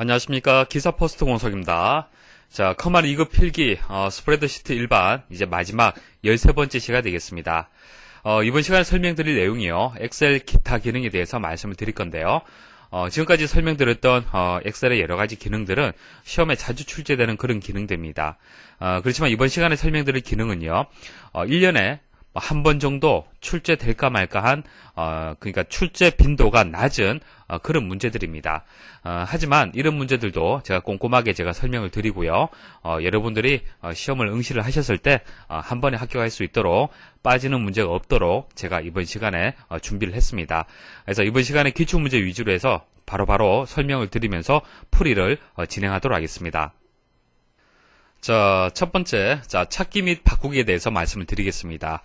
안녕하십니까. 기사포스트 공석입니다. 자, 커말 2급 필기 스프레드시트 일반 이제 마지막 13번째 시간이 되겠습니다. 이번 시간에 설명드릴 내용이요. 엑셀 기타 기능에 대해서 말씀을 드릴 건데요. 지금까지 설명드렸던 엑셀의 여러가지 기능들은 시험에 자주 출제되는 그런 기능들입니다. 그렇지만 이번 시간에 설명드릴 기능은요. 1년에 한 번 정도 출제될까 말까한 그러니까 출제 빈도가 낮은 그런 문제들입니다. 하지만 이런 문제들도 제가 꼼꼼하게 설명을 드리고요. 여러분들이 시험을 응시를 하셨을 때 한 번에 합격할 수 있도록 빠지는 문제가 없도록 제가 이번 시간에 준비를 했습니다. 그래서 이번 시간에 기출문제 위주로 해서 바로바로 설명을 드리면서 풀이를 진행하도록 하겠습니다. 자, 첫 번째, 찾기 및 바꾸기에 대해서 말씀을 드리겠습니다.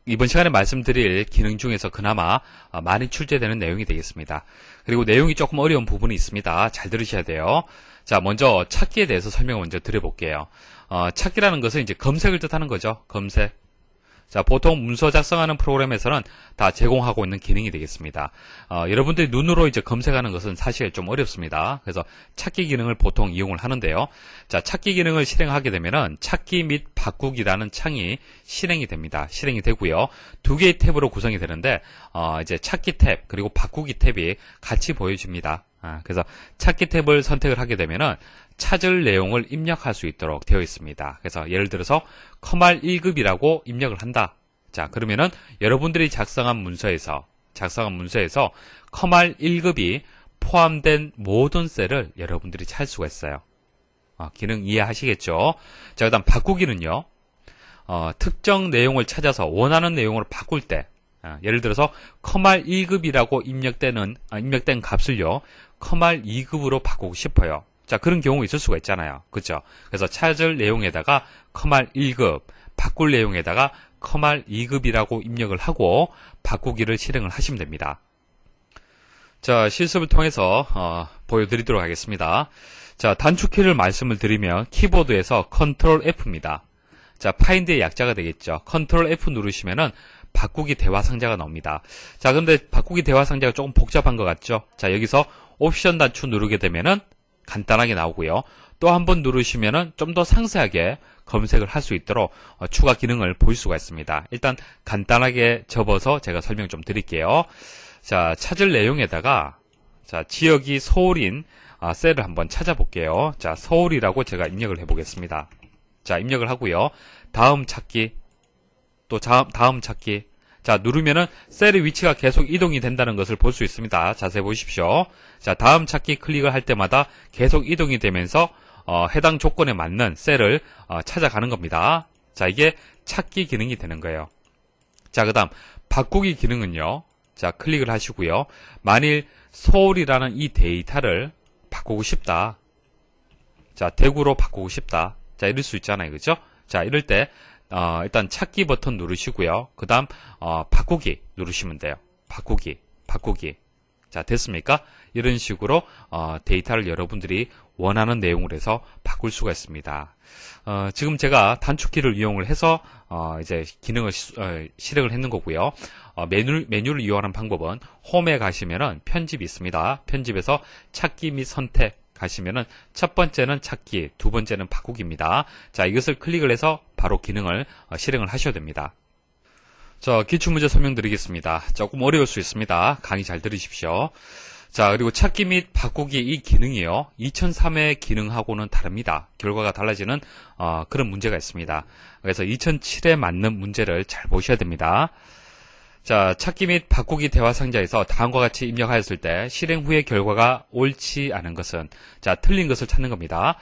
이번 시간에 말씀드릴 기능 중에서 그나마 많이 출제되는 내용이 되겠습니다. 그리고 내용이 조금 어려운 부분이 있습니다. 잘 들으셔야 돼요. 자, 먼저 찾기에 대해서 설명을 먼저 드려볼게요. 찾기라는 것은 이제 검색을 뜻하는 거죠. 검색. 자, 보통 문서 작성하는 프로그램에서는 다 제공하고 있는 기능이 되겠습니다. 여러분들이 눈으로 이제 검색하는 것은 사실 좀 어렵습니다. 그래서 찾기 기능을 보통 이용을 하는데요. 자, 찾기 기능을 실행하게 되면은 찾기 및 바꾸기라는 창이 실행이 됩니다. 실행이 되고요. 두 개의 탭으로 구성이 되는데, 이제 찾기 탭, 그리고 바꾸기 탭이 같이 보여집니다. 그래서 찾기 탭을 선택을 하게 되면은 찾을 내용을 입력할 수 있도록 되어 있습니다. 그래서 예를 들어서 커말 1급이라고 입력을 한다. 자, 그러면은 여러분들이 작성한 문서에서 커말 1급이 포함된 모든 셀을 여러분들이 찾을 수가 있어요. 기능 이해하시겠죠? 자, 그다음 바꾸기는요. 특정 내용을 찾아서 원하는 내용으로 바꿀 때, 예를 들어서 커말 1급이라고 입력된 값을요, 커말 2급으로 바꾸고 싶어요. 자, 그런 경우 있을 수가 있잖아요. 그죠? 그래서 찾을 내용에다가 커말 1급, 바꿀 내용에다가 커말 2급이라고 입력을 하고 바꾸기를 실행을 하시면 됩니다. 자, 실습을 통해서 보여드리도록 하겠습니다. 자, 단축키를 말씀을 드리면 키보드에서 컨트롤 F입니다. 자, 파인드의 약자가 되겠죠. 컨트롤 F 누르시면은 바꾸기 대화 상자가 나옵니다. 자, 근데 바꾸기 대화 상자가 조금 복잡한 것 같죠? 자, 여기서 옵션 단추 누르게 되면은 간단하게 나오고요. 또 한 번 누르시면은 좀 더 상세하게 검색을 할 수 있도록 추가 기능을 볼 수가 있습니다. 일단 간단하게 접어서 제가 설명 좀 드릴게요. 자, 찾을 내용에다가 자, 지역이 서울인 셀을 한번 찾아볼게요. 자, 서울이라고 제가 입력을 해보겠습니다. 자, 입력을 하고요. 다음 찾기, 또 다음 찾기. 자, 누르면은 셀의 위치가 계속 이동이 된다는 것을 볼 수 있습니다. 자세히 보십시오. 자, 다음 찾기 클릭을 할 때마다 계속 이동이 되면서 해당 조건에 맞는 셀을 찾아가는 겁니다. 자, 이게 찾기 기능이 되는 거예요. 자, 그다음 바꾸기 기능은요. 자, 클릭을 하시고요. 만일 서울이라는 이 데이터를 바꾸고 싶다. 자, 대구로 바꾸고 싶다. 자, 이럴 수 있잖아요. 그죠? 자, 이럴 때 일단 찾기 버튼 누르시고요. 그 다음 바꾸기 누르시면 돼요. 바꾸기. 자, 됐습니까? 이런 식으로 데이터를 여러분들이 원하는 내용으로 해서 바꿀 수가 있습니다. 지금 제가 단축키를 이용을 해서 이제 기능을 실행을 했는 거고요. 메뉴를 이용하는 방법은 홈에 가시면은 편집이 있습니다. 편집에서 찾기 및 선택 가시면은 첫 번째는 찾기, 두 번째는 바꾸기입니다. 자, 이것을 클릭을 해서 바로 기능을 실행을 하셔야 됩니다. 자, 기출문제 설명드리겠습니다. 조금 어려울 수 있습니다. 강의 잘 들으십시오. 자, 그리고 찾기 및 바꾸기 이 기능이요. 2003의 기능하고는 다릅니다. 결과가 달라지는 그런 문제가 있습니다. 그래서 2007에 맞는 문제를 잘 보셔야 됩니다. 자, 찾기 및 바꾸기 대화 상자에서 다음과 같이 입력하였을 때 실행 후의 결과가 옳지 않은 것은, 자, 틀린 것을 찾는 겁니다.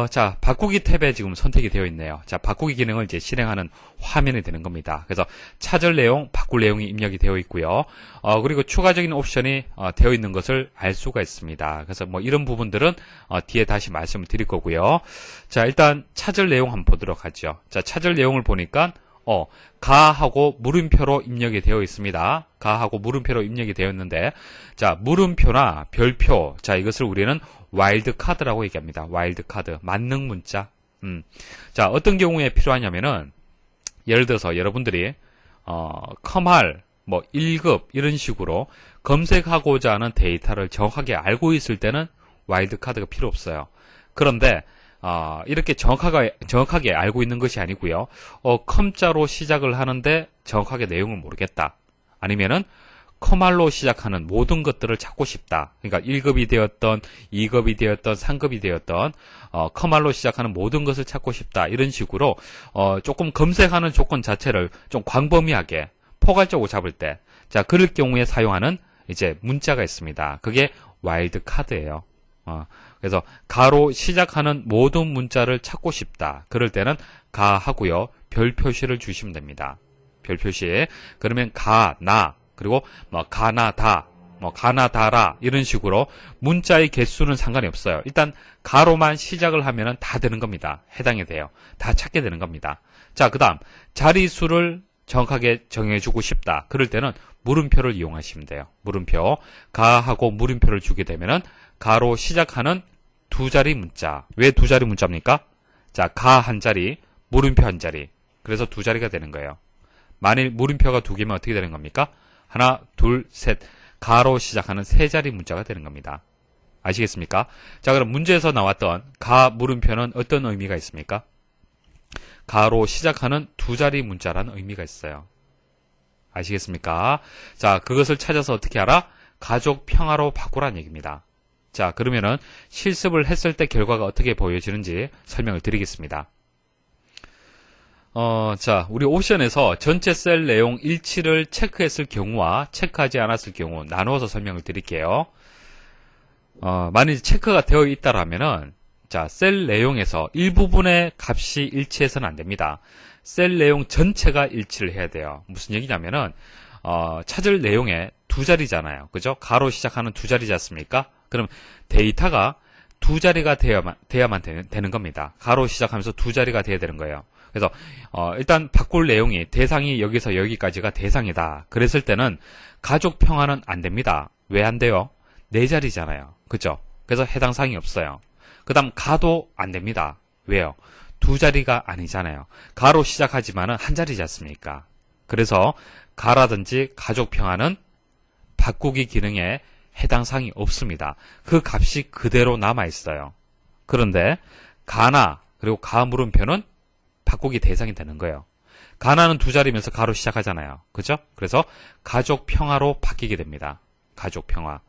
자, 바꾸기 탭에 지금 선택이 되어 있네요. 자, 바꾸기 기능을 이제 실행하는 화면이 되는 겁니다. 그래서 찾을 내용, 바꿀 내용이 입력이 되어 있고요. 그리고 추가적인 옵션이 되어 있는 것을 알 수가 있습니다. 그래서 뭐 이런 부분들은 뒤에 다시 말씀을 드릴 거고요. 자, 일단 찾을 내용 한번 보도록 하죠. 자, 찾을 내용을 보니까 가하고 물음표로 입력이 되어 있습니다. 가하고 물음표로 입력이 되어 있는데, 자, 물음표나 별표, 자, 이것을 우리는 와일드 카드라고 얘기합니다. 와일드 카드, 만능 문자. 자, 어떤 경우에 필요하냐면은, 예를 들어서 여러분들이, 컴할, 1급, 이런 식으로 검색하고자 하는 데이터를 정확하게 알고 있을 때는 와일드카드가 필요 없어요. 그런데 이렇게 정확하게 알고 있는 것이 아니고요. 컴자로 시작을 하는데 정확하게 내용을 모르겠다. 아니면은 커말로 시작하는 모든 것들을 찾고 싶다. 그러니까 1급이 되었던, 2급이 되었던, 3급이 되었던 커말로 시작하는 모든 것을 찾고 싶다. 이런 식으로 조금 검색하는 조건 자체를 좀 광범위하게 포괄적으로 잡을 때, 자, 그럴 경우에 사용하는 이제 문자가 있습니다. 그게 와일드 카드예요. 그래서 가로 시작하는 모든 문자를 찾고 싶다. 그럴 때는 가 하고요. 별 표시를 주시면 됩니다. 별 표시. 그러면 가, 나, 그리고 뭐 가나다, 뭐 가나다라 이런 식으로 문자의 개수는 상관이 없어요. 일단 가로만 시작을 하면은 다 되는 겁니다. 해당이 돼요. 다 찾게 되는 겁니다. 자, 그다음 자리수를 정확하게 정해주고 싶다. 그럴 때는 물음표를 이용하시면 돼요. 물음표. 가하고 물음표를 주게 되면은 가로 시작하는 두 자리 문자. 왜 두 자리 문자입니까? 자, 가 한 자리, 물음표 한 자리. 그래서 두 자리가 되는 거예요. 만일 물음표가 두 개면 어떻게 되는 겁니까? 하나, 둘, 셋. 가로 시작하는 세 자리 문자가 되는 겁니다. 아시겠습니까? 자, 그럼 문제에서 나왔던 가 물음표는 어떤 의미가 있습니까? 가로 시작하는 두 자리 문자라는 의미가 있어요. 아시겠습니까? 자, 그것을 찾아서 어떻게 하라? 가족 평화로 바꾸라는 얘기입니다. 자, 그러면은 실습을 했을 때 결과가 어떻게 보여지는지 설명을 드리겠습니다. 자, 우리 옵션에서 전체 셀 내용 일치를 체크했을 경우와 체크하지 않았을 경우 나누어서 설명을 드릴게요. 만일 체크가 되어 있다라면은, 자, 셀 내용에서 일부분의 값이 일치해서는 안 됩니다. 셀 내용 전체가 일치를 해야 돼요. 무슨 얘기냐면은, 찾을 내용에 두 자리잖아요. 그죠? 가로 시작하는 두 자리지 않습니까? 그럼 데이터가 두 자리가 돼야만 되는 겁니다. 가로 시작하면서 두 자리가 돼야 되는 거예요. 그래서 일단 바꿀 내용이 대상이 여기서 여기까지가 대상이다. 그랬을 때는 가족 평화는 안 됩니다. 왜 안 돼요? 네 자리잖아요. 그죠? 그래서 해당 사항이 없어요. 그 다음 가도 안 됩니다. 왜요? 두 자리가 아니잖아요. 가로 시작하지만은 한 자리지 않습니까? 그래서 가라든지 가족 평화는 바꾸기 기능에 해당 사항이 없습니다. 그 값이 그대로 남아 있어요. 그런데 가나 그리고 가 물음표는 바꾸기 대상이 되는 거예요. 가나는 두 자리면서 가로 시작하잖아요. 그죠? 그래서 가족 평화로 바뀌게 됩니다. 가족 평화.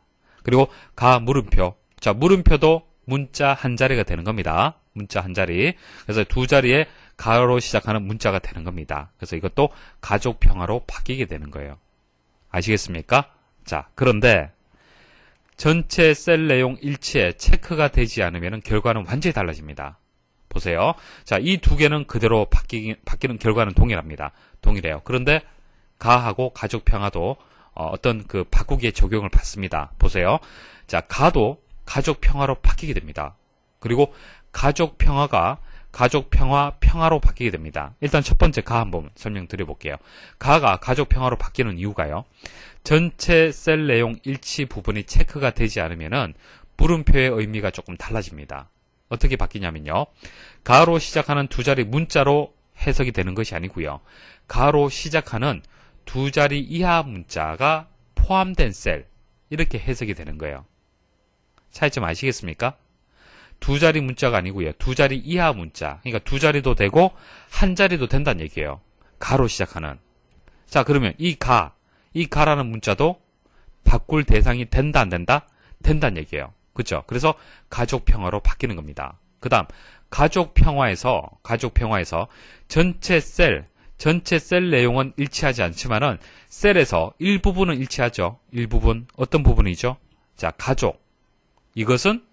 그리고 가 물음표. 자, 물음표도 문자 한 자리가 되는 겁니다. 문자 한 자리. 그래서 두 자리에 가로 시작하는 문자가 되는 겁니다. 그래서 이것도 가족 평화로 바뀌게 되는 거예요. 아시겠습니까? 자, 그런데 전체 셀 내용 일치에 체크가 되지 않으면 결과는 완전히 달라집니다. 보세요. 자, 이 두 개는 그대로 바뀌는 결과는 동일합니다. 동일해요. 그런데 가하고 가족 평화도 어떤 그 바꾸기의 적용을 받습니다. 보세요. 자, 가도 가족 평화로 바뀌게 됩니다. 그리고 가족 평화가 가족 평화로 바뀌게 됩니다. 일단 첫 번째 가 한번 설명드려볼게요. 가가 가족 평화로 바뀌는 이유가요. 전체 셀 내용 일치 부분이 체크가 되지 않으면은 물음표의 의미가 조금 달라집니다. 어떻게 바뀌냐면요. 가로 시작하는 두 자리 문자로 해석이 되는 것이 아니고요. 가로 시작하는 두 자리 이하 문자가 포함된 셀, 이렇게 해석이 되는 거예요. 차이점 아시겠습니까? 두 자리 문자가 아니고요. 두 자리 이하 문자. 그러니까 두 자리도 되고 한 자리도 된다는 얘기예요. 가로 시작하는. 자, 그러면 이 가라는 문자도 바꿀 대상이 된다 안 된다? 된다는 얘기예요. 그렇죠? 그래서 가족 평화로 바뀌는 겁니다. 그 다음 가족 평화에서 전체 셀 내용은 일치하지 않지만은 셀에서 일부분은 일치하죠. 일부분 어떤 부분이죠? 자, 가족. 이것은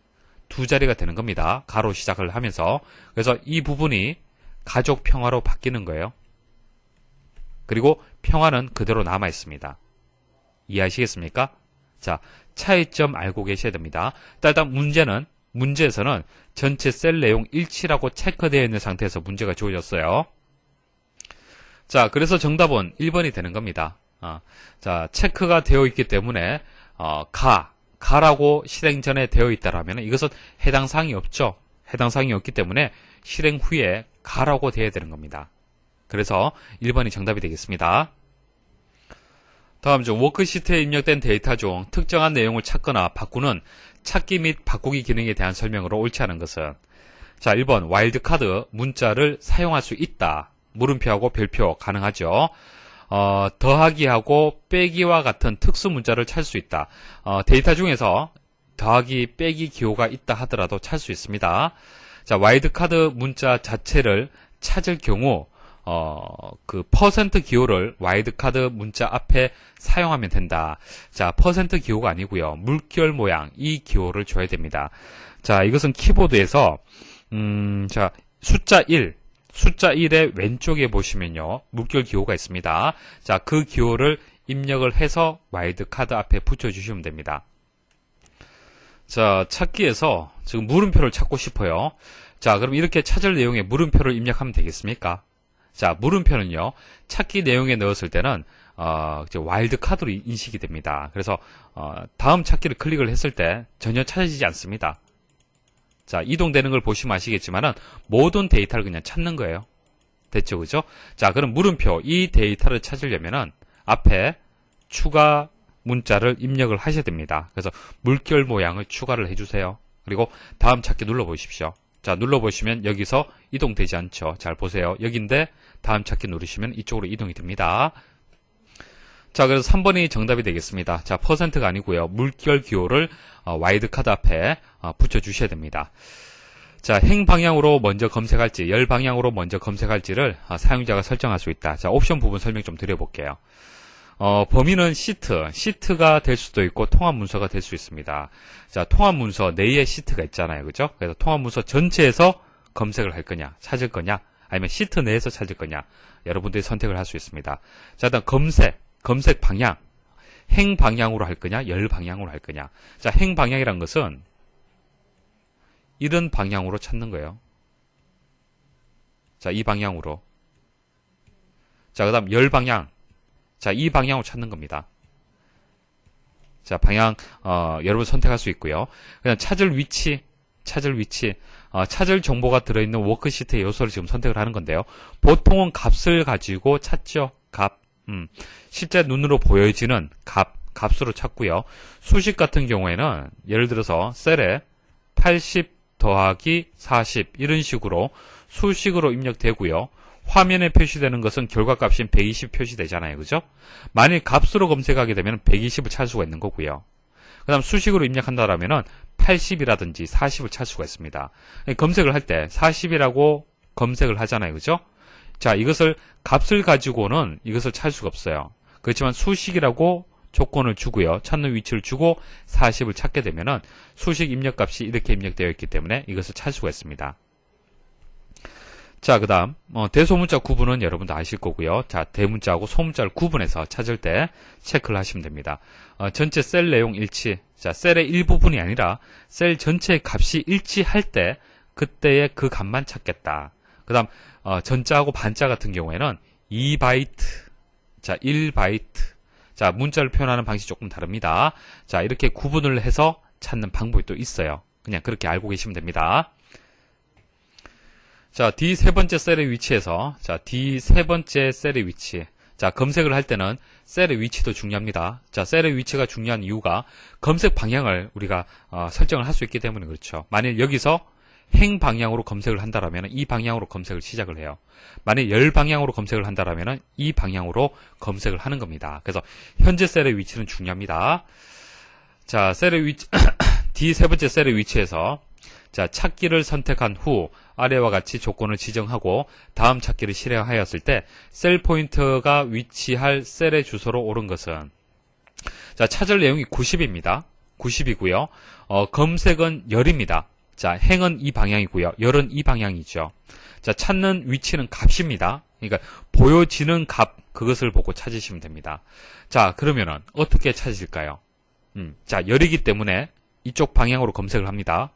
두 자리가 되는 겁니다. 가로 시작을 하면서. 그래서 이 부분이 가족 평화로 바뀌는 거예요. 그리고 평화는 그대로 남아 있습니다. 이해하시겠습니까? 자, 차이점 알고 계셔야 됩니다. 일단 문제에서는 전체 셀 내용 일치라고 체크되어 있는 상태에서 문제가 주어졌어요. 자, 그래서 정답은 1번이 되는 겁니다. 자, 체크가 되어 있기 때문에 가라고 실행 전에 되어 있다라면 이것은 해당 사항이 없죠. 해당 사항이 없기 때문에 실행 후에 가라고 되어야 되는 겁니다. 그래서 1번이 정답이 되겠습니다. 다음 중 워크시트에 입력된 데이터 중 특정한 내용을 찾거나 바꾸는 찾기 및 바꾸기 기능에 대한 설명으로 옳지 않은 것은 자 1번 와일드카드 문자를 사용할 수 있다. 물음표하고 별표 가능하죠. 더하기하고 빼기와 같은 특수 문자를 찾을 수 있다. 데이터 중에서 더하기 빼기 기호가 있다 하더라도 찾을 수 있습니다. 자 와일드카드 문자 자체를 찾을 경우 그 퍼센트 기호를 와일드카드 문자 앞에 사용하면 된다. 자, 퍼센트 기호가 아니고요. 물결 모양 이 기호를 줘야 됩니다. 자, 이것은 키보드에서 자, 숫자 1의 왼쪽에 보시면요. 물결 기호가 있습니다. 자, 그 기호를 입력을 해서 와일드카드 앞에 붙여 주시면 됩니다. 자, 찾기에서 지금 물음표를 찾고 싶어요. 자, 그럼 이렇게 찾을 내용에 물음표를 입력하면 되겠습니까? 자, 물음표는요, 찾기 내용에 넣었을 때는, 와일드카드로 인식이 됩니다. 그래서, 다음 찾기를 클릭을 했을 때 전혀 찾아지지 않습니다. 자, 이동되는 걸 보시면 아시겠지만은, 모든 데이터를 그냥 찾는 거예요. 됐죠, 그죠? 자, 그럼 물음표, 이 데이터를 찾으려면은, 앞에 추가 문자를 입력을 하셔야 됩니다. 그래서, 물결 모양을 추가를 해주세요. 그리고 다음 찾기 눌러보십시오. 자, 눌러보시면 여기서 이동되지 않죠. 잘 보세요. 여기인데 다음 찾기 누르시면 이쪽으로 이동이 됩니다. 자, 그래서 3번이 정답이 되겠습니다. 자, 퍼센트가 아니고요. 물결 기호를 와일드카드 앞에 붙여주셔야 됩니다. 자, 행 방향으로 먼저 검색할지, 열 방향으로 먼저 검색할지를 사용자가 설정할 수 있다. 자, 옵션 부분 설명 좀 드려볼게요. 범위는 시트가 될 수도 있고 통합 문서가 될 수 있습니다. 자, 통합 문서 내에 시트가 있잖아요. 그죠? 그래서 통합 문서 전체에서 검색을 할 거냐, 찾을 거냐, 아니면 시트 내에서 찾을 거냐, 여러분들이 선택을 할 수 있습니다. 자, 일단 검색 방향, 행 방향으로 할 거냐, 열 방향으로 할 거냐. 자, 행 방향이란 것은 이런 방향으로 찾는 거예요. 자, 이 방향으로. 자, 그 다음 열 방향. 자, 이 방향으로 찾는 겁니다. 자, 방향, 여러분 선택할 수 있고요. 그냥 찾을 위치, 찾을 정보가 들어있는 워크시트의 요소를 지금 선택을 하는 건데요. 보통은 값을 가지고 찾죠. 값. 실제 눈으로 보여지는 값으로 찾고요. 수식 같은 경우에는 예를 들어서 셀에 80 더하기 40 이런 식으로 수식으로 입력되고요. 화면에 표시되는 것은 결과값인 120 표시되잖아요. 그죠? 만일 값으로 검색하게 되면 120을 찾을 수가 있는 거고요. 그 다음 수식으로 입력한다라면 80이라든지 40을 찾을 수가 있습니다. 검색을 할 때 40이라고 검색을 하잖아요. 그죠? 자, 이것을 값을 가지고는 이것을 찾을 수가 없어요. 그렇지만 수식이라고 조건을 주고요. 찾는 위치를 주고 40을 찾게 되면은 수식 입력값이 이렇게 입력되어 있기 때문에 이것을 찾을 수가 있습니다. 자, 그 다음 대소문자 구분은 여러분도 아실 거고요. 자, 대문자하고 소문자를 구분해서 찾을 때 체크를 하시면 됩니다. 전체 셀 내용 일치. 자, 셀의 일부분이 아니라 셀 전체의 값이 일치할 때 그때의 그 값만 찾겠다. 그 다음 전자하고 반자 같은 경우에는 2바이트, 자 1바이트. 자, 문자를 표현하는 방식이 조금 다릅니다. 자, 이렇게 구분을 해서 찾는 방법이 또 있어요. 그냥 그렇게 알고 계시면 됩니다. 자, D 세 번째 셀의 위치에서, 자, D 세 번째 셀의 위치. 자, 검색을 할 때는 셀의 위치도 중요합니다. 자, 셀의 위치가 중요한 이유가 검색 방향을 우리가 설정을 할 수 있기 때문에 그렇죠. 만일 여기서 행 방향으로 검색을 한다라면 이 방향으로 검색을 시작을 해요. 만일 열 방향으로 검색을 한다라면 이 방향으로 검색을 하는 겁니다. 그래서 현재 셀의 위치는 중요합니다. 자, 셀의 위치, D 세 번째 셀의 위치에서 자, 찾기를 선택한 후 아래와 같이 조건을 지정하고 다음 찾기를 실행하였을 때 셀 포인터가 위치할 셀의 주소로 옳은 것은 자, 찾을 내용이 90입니다. 90이고요. 검색은 열입니다. 자, 행은 이 방향이고요. 열은 이 방향이죠. 자, 찾는 위치는 값입니다. 그러니까 보여지는 값 그것을 보고 찾으시면 됩니다. 자, 그러면은 어떻게 찾으실까요? 자, 열이기 때문에 이쪽 방향으로 검색을 합니다.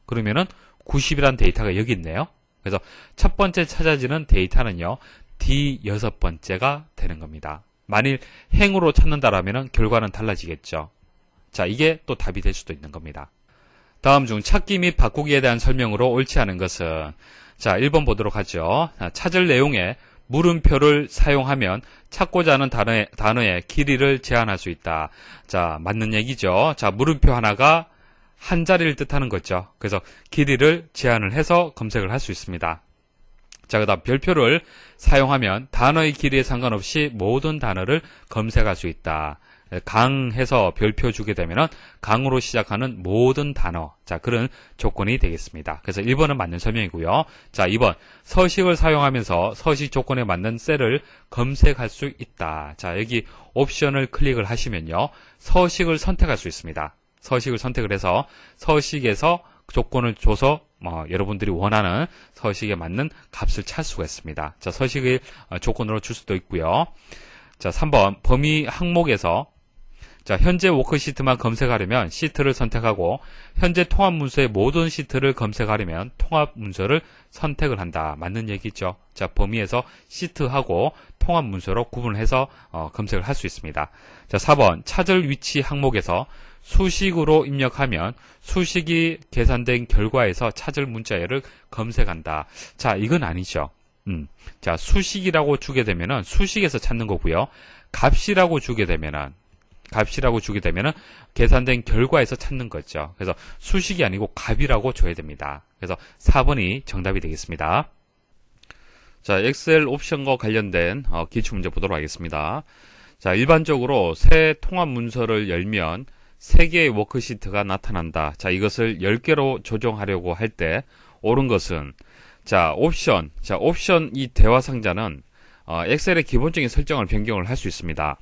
그러면은 90이라는 데이터가 여기 있네요. 그래서 첫 번째 찾아지는 데이터는요, D 여섯 번째가 되는 겁니다. 만일 행으로 찾는다라면 결과는 달라지겠죠. 자, 이게 또 답이 될 수도 있는 겁니다. 다음 중 찾기 및 바꾸기에 대한 설명으로 옳지 않은 것은 자, 1번 보도록 하죠. 찾을 내용에 물음표를 사용하면 찾고자 하는 단어의 길이를 제한할 수 있다. 자, 맞는 얘기죠. 자, 물음표 하나가 한 자리를 뜻하는 거죠. 그래서 길이를 제한을 해서 검색을 할 수 있습니다. 자, 그 다음 별표를 사용하면 단어의 길이에 상관없이 모든 단어를 검색할 수 있다. 강 해서 별표 주게 되면은 강으로 시작하는 모든 단어. 자, 그런 조건이 되겠습니다. 그래서 1번은 맞는 설명이고요. 자, 2번. 서식을 사용하면서 서식 조건에 맞는 셀을 검색할 수 있다. 자, 여기 옵션을 클릭을 하시면요. 서식을 선택할 수 있습니다. 서식을 선택을 해서 서식에서 조건을 줘서 여러분들이 원하는 서식에 맞는 값을 찾을 수가 있습니다. 자, 서식을 조건으로 줄 수도 있고요. 자, 3번. 범위 항목에서 자, 현재 워크시트만 검색하려면 시트를 선택하고 현재 통합 문서의 모든 시트를 검색하려면 통합 문서를 선택을 한다. 맞는 얘기죠. 자, 범위에서 시트하고 통합 문서로 구분해서 검색을 할 수 있습니다. 자, 4번. 찾을 위치 항목에서 수식으로 입력하면 수식이 계산된 결과에서 찾을 문자열을 검색한다. 자, 이건 아니죠. 자, 수식이라고 주게 되면은 수식에서 찾는 거고요. 값이라고 주게 되면은 계산된 결과에서 찾는 거죠. 그래서 수식이 아니고 값이라고 줘야 됩니다. 그래서 4번이 정답이 되겠습니다. 자, 엑셀 옵션과 관련된 기출문제 보도록 하겠습니다. 자, 일반적으로 새 통합 문서를 열면 3개의 워크시트가 나타난다. 자, 이것을 10개로 조정하려고 할 때 옳은 것은 자, 옵션 이 대화 상자는 엑셀의 기본적인 설정을 변경을 할 수 있습니다.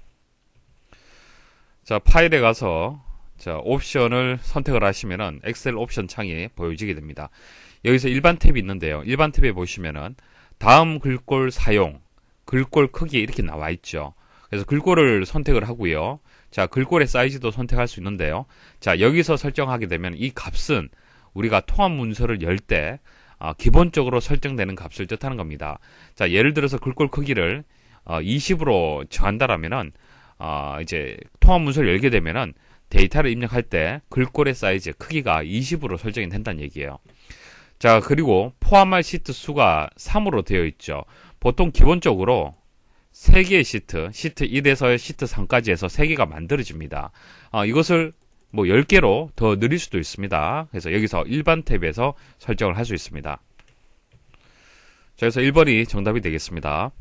자, 파일에 가서 자, 옵션을 선택을 하시면은 엑셀 옵션 창이 보여지게 됩니다. 여기서 일반 탭이 있는데요. 일반 탭에 보시면은 다음 글꼴 사용, 글꼴 크기 이렇게 나와 있죠. 그래서 글꼴을 선택을 하고요. 자, 글꼴의 사이즈도 선택할 수 있는데요. 자, 여기서 설정하게 되면 이 값은 우리가 통합 문서를 열 때 기본적으로 설정되는 값을 뜻하는 겁니다. 자, 예를 들어서 글꼴 크기를 20으로 정한다라면은 이제 통합 문서를 열게 되면은 데이터를 입력할 때 글꼴의 사이즈 크기가 20으로 설정이 된다는 얘기예요. 자, 그리고 포함할 시트 수가 3으로 되어 있죠. 보통 기본적으로 3개의 시트 1에서 시트 3까지 해서 3개가 만들어집니다. 이것을 뭐 10개로 더 늘릴 수도 있습니다. 그래서 여기서 일반 탭에서 설정을 할 수 있습니다. 자, 그래서 1번이 정답이 되겠습니다.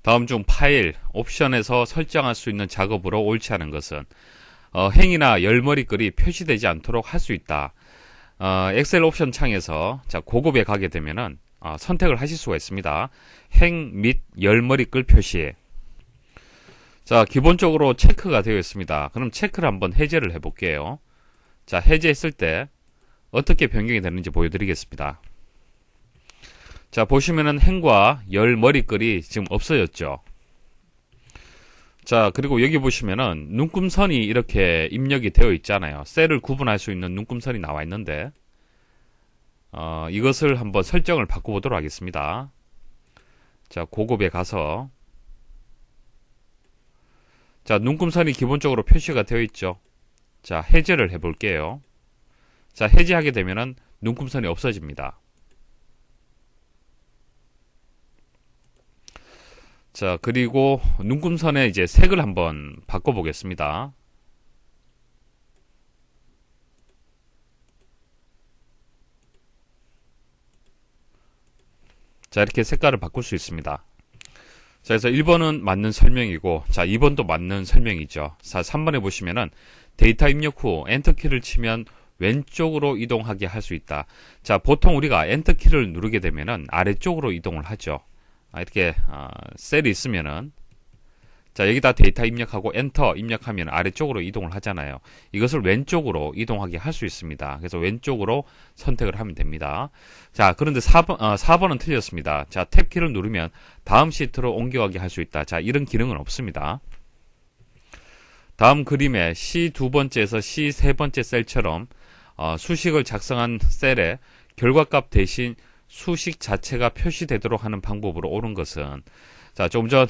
다음 중 파일, 옵션에서 설정할 수 있는 작업으로 옳지 않은 것은 행이나 열머리글이 표시되지 않도록 할 수 있다. 엑셀 옵션 창에서 자, 고급에 가게 되면은 선택을 하실 수가 있습니다. 행 및 열머리글 표시. 자, 기본적으로 체크가 되어 있습니다. 그럼 체크를 한번 해제를 해볼게요. 자, 해제했을 때 어떻게 변경이 되는지 보여드리겠습니다. 자, 보시면은 행과 열 머리글이 지금 없어졌죠. 자, 그리고 여기 보시면은 눈금선이 이렇게 입력이 되어 있잖아요. 셀을 구분할 수 있는 눈금선이 나와 있는데 이것을 한번 설정을 바꿔보도록 하겠습니다. 자, 고급에 가서 자, 눈금선이 기본적으로 표시가 되어 있죠. 자, 해제를 해볼게요. 자, 해제하게 되면은 눈금선이 없어집니다. 자, 그리고 눈금선의 이제 색을 한번 바꿔보겠습니다. 자, 이렇게 색깔을 바꿀 수 있습니다. 자, 그래서 1번은 맞는 설명이고, 자, 2번도 맞는 설명이죠. 자, 3번에 보시면은 데이터 입력 후 엔터키를 치면 왼쪽으로 이동하게 할 수 있다. 자, 보통 우리가 엔터키를 누르게 되면은 아래쪽으로 이동을 하죠. 이렇게 셀이 있으면은 자, 여기다 데이터 입력하고 엔터 입력하면 아래쪽으로 이동을 하잖아요. 이것을 왼쪽으로 이동하게 할 수 있습니다. 그래서 왼쪽으로 선택을 하면 됩니다. 자, 그런데 4번은 틀렸습니다. 자, 탭키를 누르면 다음 시트로 옮겨가게 할 수 있다. 자, 이런 기능은 없습니다. 다음 그림의 C2번째에서 C3번째 셀처럼 수식을 작성한 셀에 결과값 대신 수식 자체가 표시되도록 하는 방법으로 옳은 것은 자, 조금 전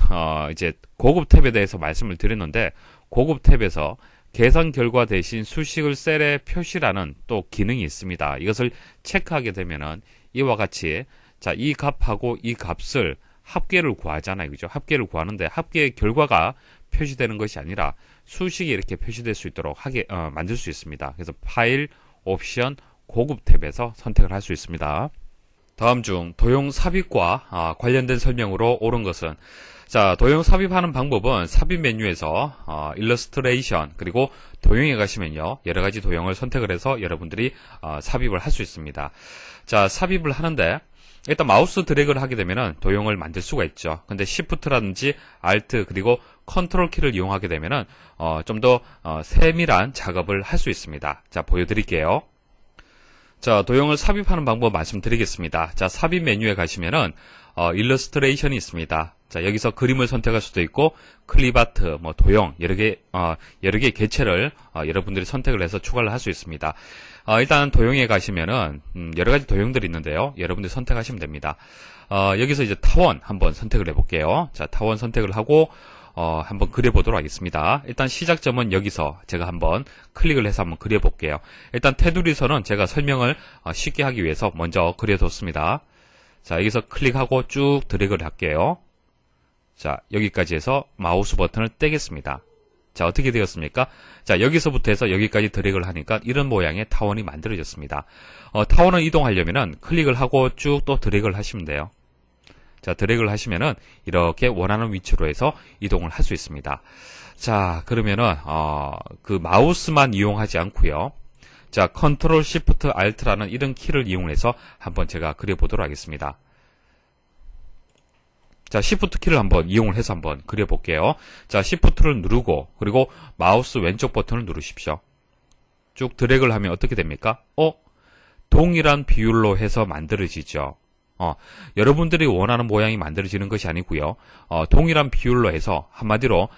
이제 고급 탭에 대해서 말씀을 드렸는데 고급 탭에서 계산 결과 대신 수식을 셀에 표시라는 또 기능이 있습니다. 이것을 체크하게 되면은 이와 같이 자, 이 값하고 이 값을 합계를 구하잖아요. 그죠? 합계를 구하는데 합계의 결과가 표시되는 것이 아니라 수식이 이렇게 표시될 수 있도록 만들 수 있습니다. 그래서 파일, 옵션, 고급 탭에서 선택을 할 수 있습니다. 다음 중 도형 삽입과 관련된 설명으로 옳은 것은, 자, 도형 삽입하는 방법은 삽입 메뉴에서 일러스트레이션 그리고 도형에 가시면요, 여러가지 도형을 선택을 해서 여러분들이 삽입을 할 수 있습니다. 자, 삽입을 하는데 일단 마우스 드래그를 하게 되면은 도형을 만들 수가 있죠. 근데 Shift라든지 Alt 그리고 컨트롤 키를 이용하게 되면은 좀 더 세밀한 작업을 할 수 있습니다. 자, 보여드릴게요. 자, 도형을 삽입하는 방법 말씀드리겠습니다. 자, 삽입 메뉴에 가시면은 일러스트레이션이 있습니다. 자, 여기서 그림을 선택할 수도 있고 클립아트, 도형 여러 개의 개체를 여러분들이 선택을 해서 추가를 할 수 있습니다. 일단 도형에 가시면은 여러 가지 도형들이 있는데요. 여러분들이 선택하시면 됩니다. 여기서 이제 타원 한번 선택을 해볼게요. 자, 타원 선택을 하고 한번 그려보도록 하겠습니다. 일단 시작점은 여기서 제가 한번 클릭을 해서 한번 그려볼게요. 일단 테두리선은 제가 설명을 쉽게 하기 위해서 먼저 그려뒀습니다. 자, 여기서 클릭하고 쭉 드래그를 할게요. 자, 여기까지 해서 마우스 버튼을 떼겠습니다. 자, 어떻게 되었습니까? 자, 여기서부터 해서 여기까지 드래그를 하니까 이런 모양의 타원이 만들어졌습니다. 타원을 이동하려면은 클릭을 하고 쭉 또 드래그를 하시면 돼요. 자, 드래그를 하시면은 이렇게 원하는 위치로 해서 이동을 할 수 있습니다. 자, 그러면은 그 마우스만 이용하지 않고요. 자, 컨트롤 시프트 알트라는 이런 키를 이용해서 한번 제가 그려보도록 하겠습니다. 자, 시프트 키를 한번 이용을 해서 한번 그려볼게요. 자, 시프트를 누르고 그리고 마우스 왼쪽 버튼을 누르십시오. 쭉 드래그를 하면 어떻게 됩니까? 동일한 비율로 해서 만들어지죠. 여러분들이 원하는 모양이 만들어지는 것이 아니고요. 동일한 비율로 해서 한마디로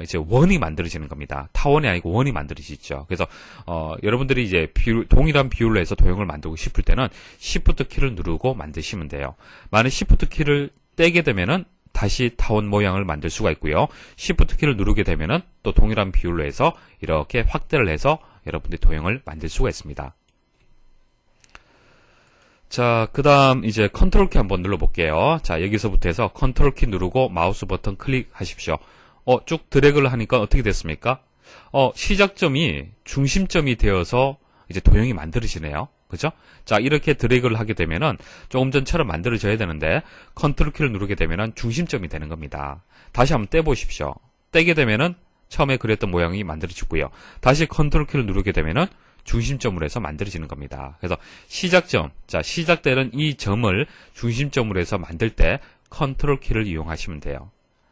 이제 원이 만들어지는 겁니다. 타원이 아니고 원이 만들어지죠. 그래서 여러분들이 이제 동일한 비율로 해서 도형을 만들고 싶을 때는 시프트 키를 누르고 만드시면 돼요. 만약 시프트 키를 떼게 되면은 다시 타원 모양을 만들 수가 있고요. 시프트 키를 누르게 되면은 또 동일한 비율로 해서 이렇게 확대를 해서 여러분들이 도형을 만들 수가 있습니다. 자, 그 다음 이제 컨트롤 키 한번 눌러볼게요. 자, 여기서부터 해서 컨트롤 키 누르고 마우스 버튼 클릭하십시오. 쭉 드래그를 하니까 어떻게 됐습니까? 시작점이 중심점이 되어서 이제 도형이 만들어지네요. 그죠? 자, 이렇게 드래그를 하게 되면은 조금 전처럼 만들어져야 되는데 컨트롤 키를 누르게 되면은 중심점이 되는 겁니다. 다시 한번 떼보십시오. 떼게 되면은 처음에 그렸던 모양이 만들어지고요. 다시 컨트롤 키를 누르게 되면은 중심점으로 해서 만들어지는 겁니다. 그래서 시작점, 자, 시작되는 이 점을 중심점으로 해서 만들 때 컨트롤 키를 이용하시면 돼요.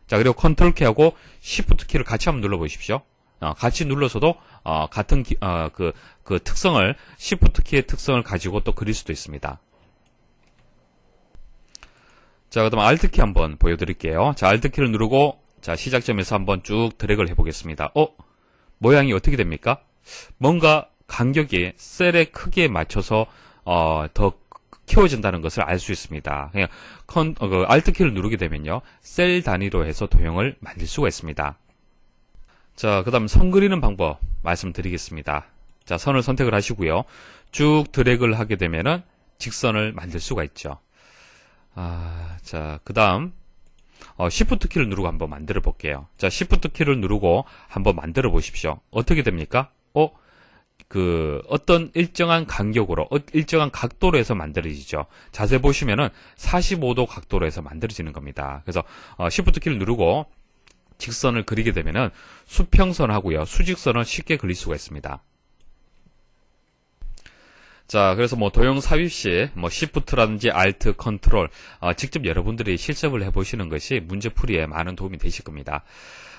자, 그리고 컨트롤 키하고 시프트 키를 같이 한번 눌러보십시오. 같이 눌러서도 같은 그 특성을, 시프트 키의 특성을 가지고 또 그릴 수도 있습니다. 자, 그다음 알트 키 한번 보여드릴게요. 자, 알트 키를 누르고 자, 시작점에서 한번 쭉 드래그를 해보겠습니다. 모양이 어떻게 됩니까? 뭔가 간격이 셀의 크기에 맞춰서 더 키워진다는 것을 알 수 있습니다. 그냥 알트 키를 누르게 되면요, 셀 단위로 해서 도형을 만들 수가 있습니다. 자, 그 다음 선 그리는 방법 말씀드리겠습니다. 자, 선을 선택을 하시고요. 쭉 드래그를 하게 되면은 직선을 만들 수가 있죠. 자, 그 다음 시프트 키를 누르고 한번 만들어 볼게요. 자, 시프트 키를 누르고 한번 만들어 보십시오. 어떻게 됩니까? 어떤 일정한 간격으로, 일정한 각도로 해서 만들어지죠. 자세히 보시면은 45도 각도로 해서 만들어지는 겁니다. 그래서 시프트 키를 누르고 직선을 그리게 되면은 수평선하고요, 수직선을 쉽게 그릴 수가 있습니다. 자, 그래서 도형 삽입 시 시프트라든지 알트, 컨트롤 직접 여러분들이 실습을 해보시는 것이 문제풀이에 많은 도움이 되실 겁니다.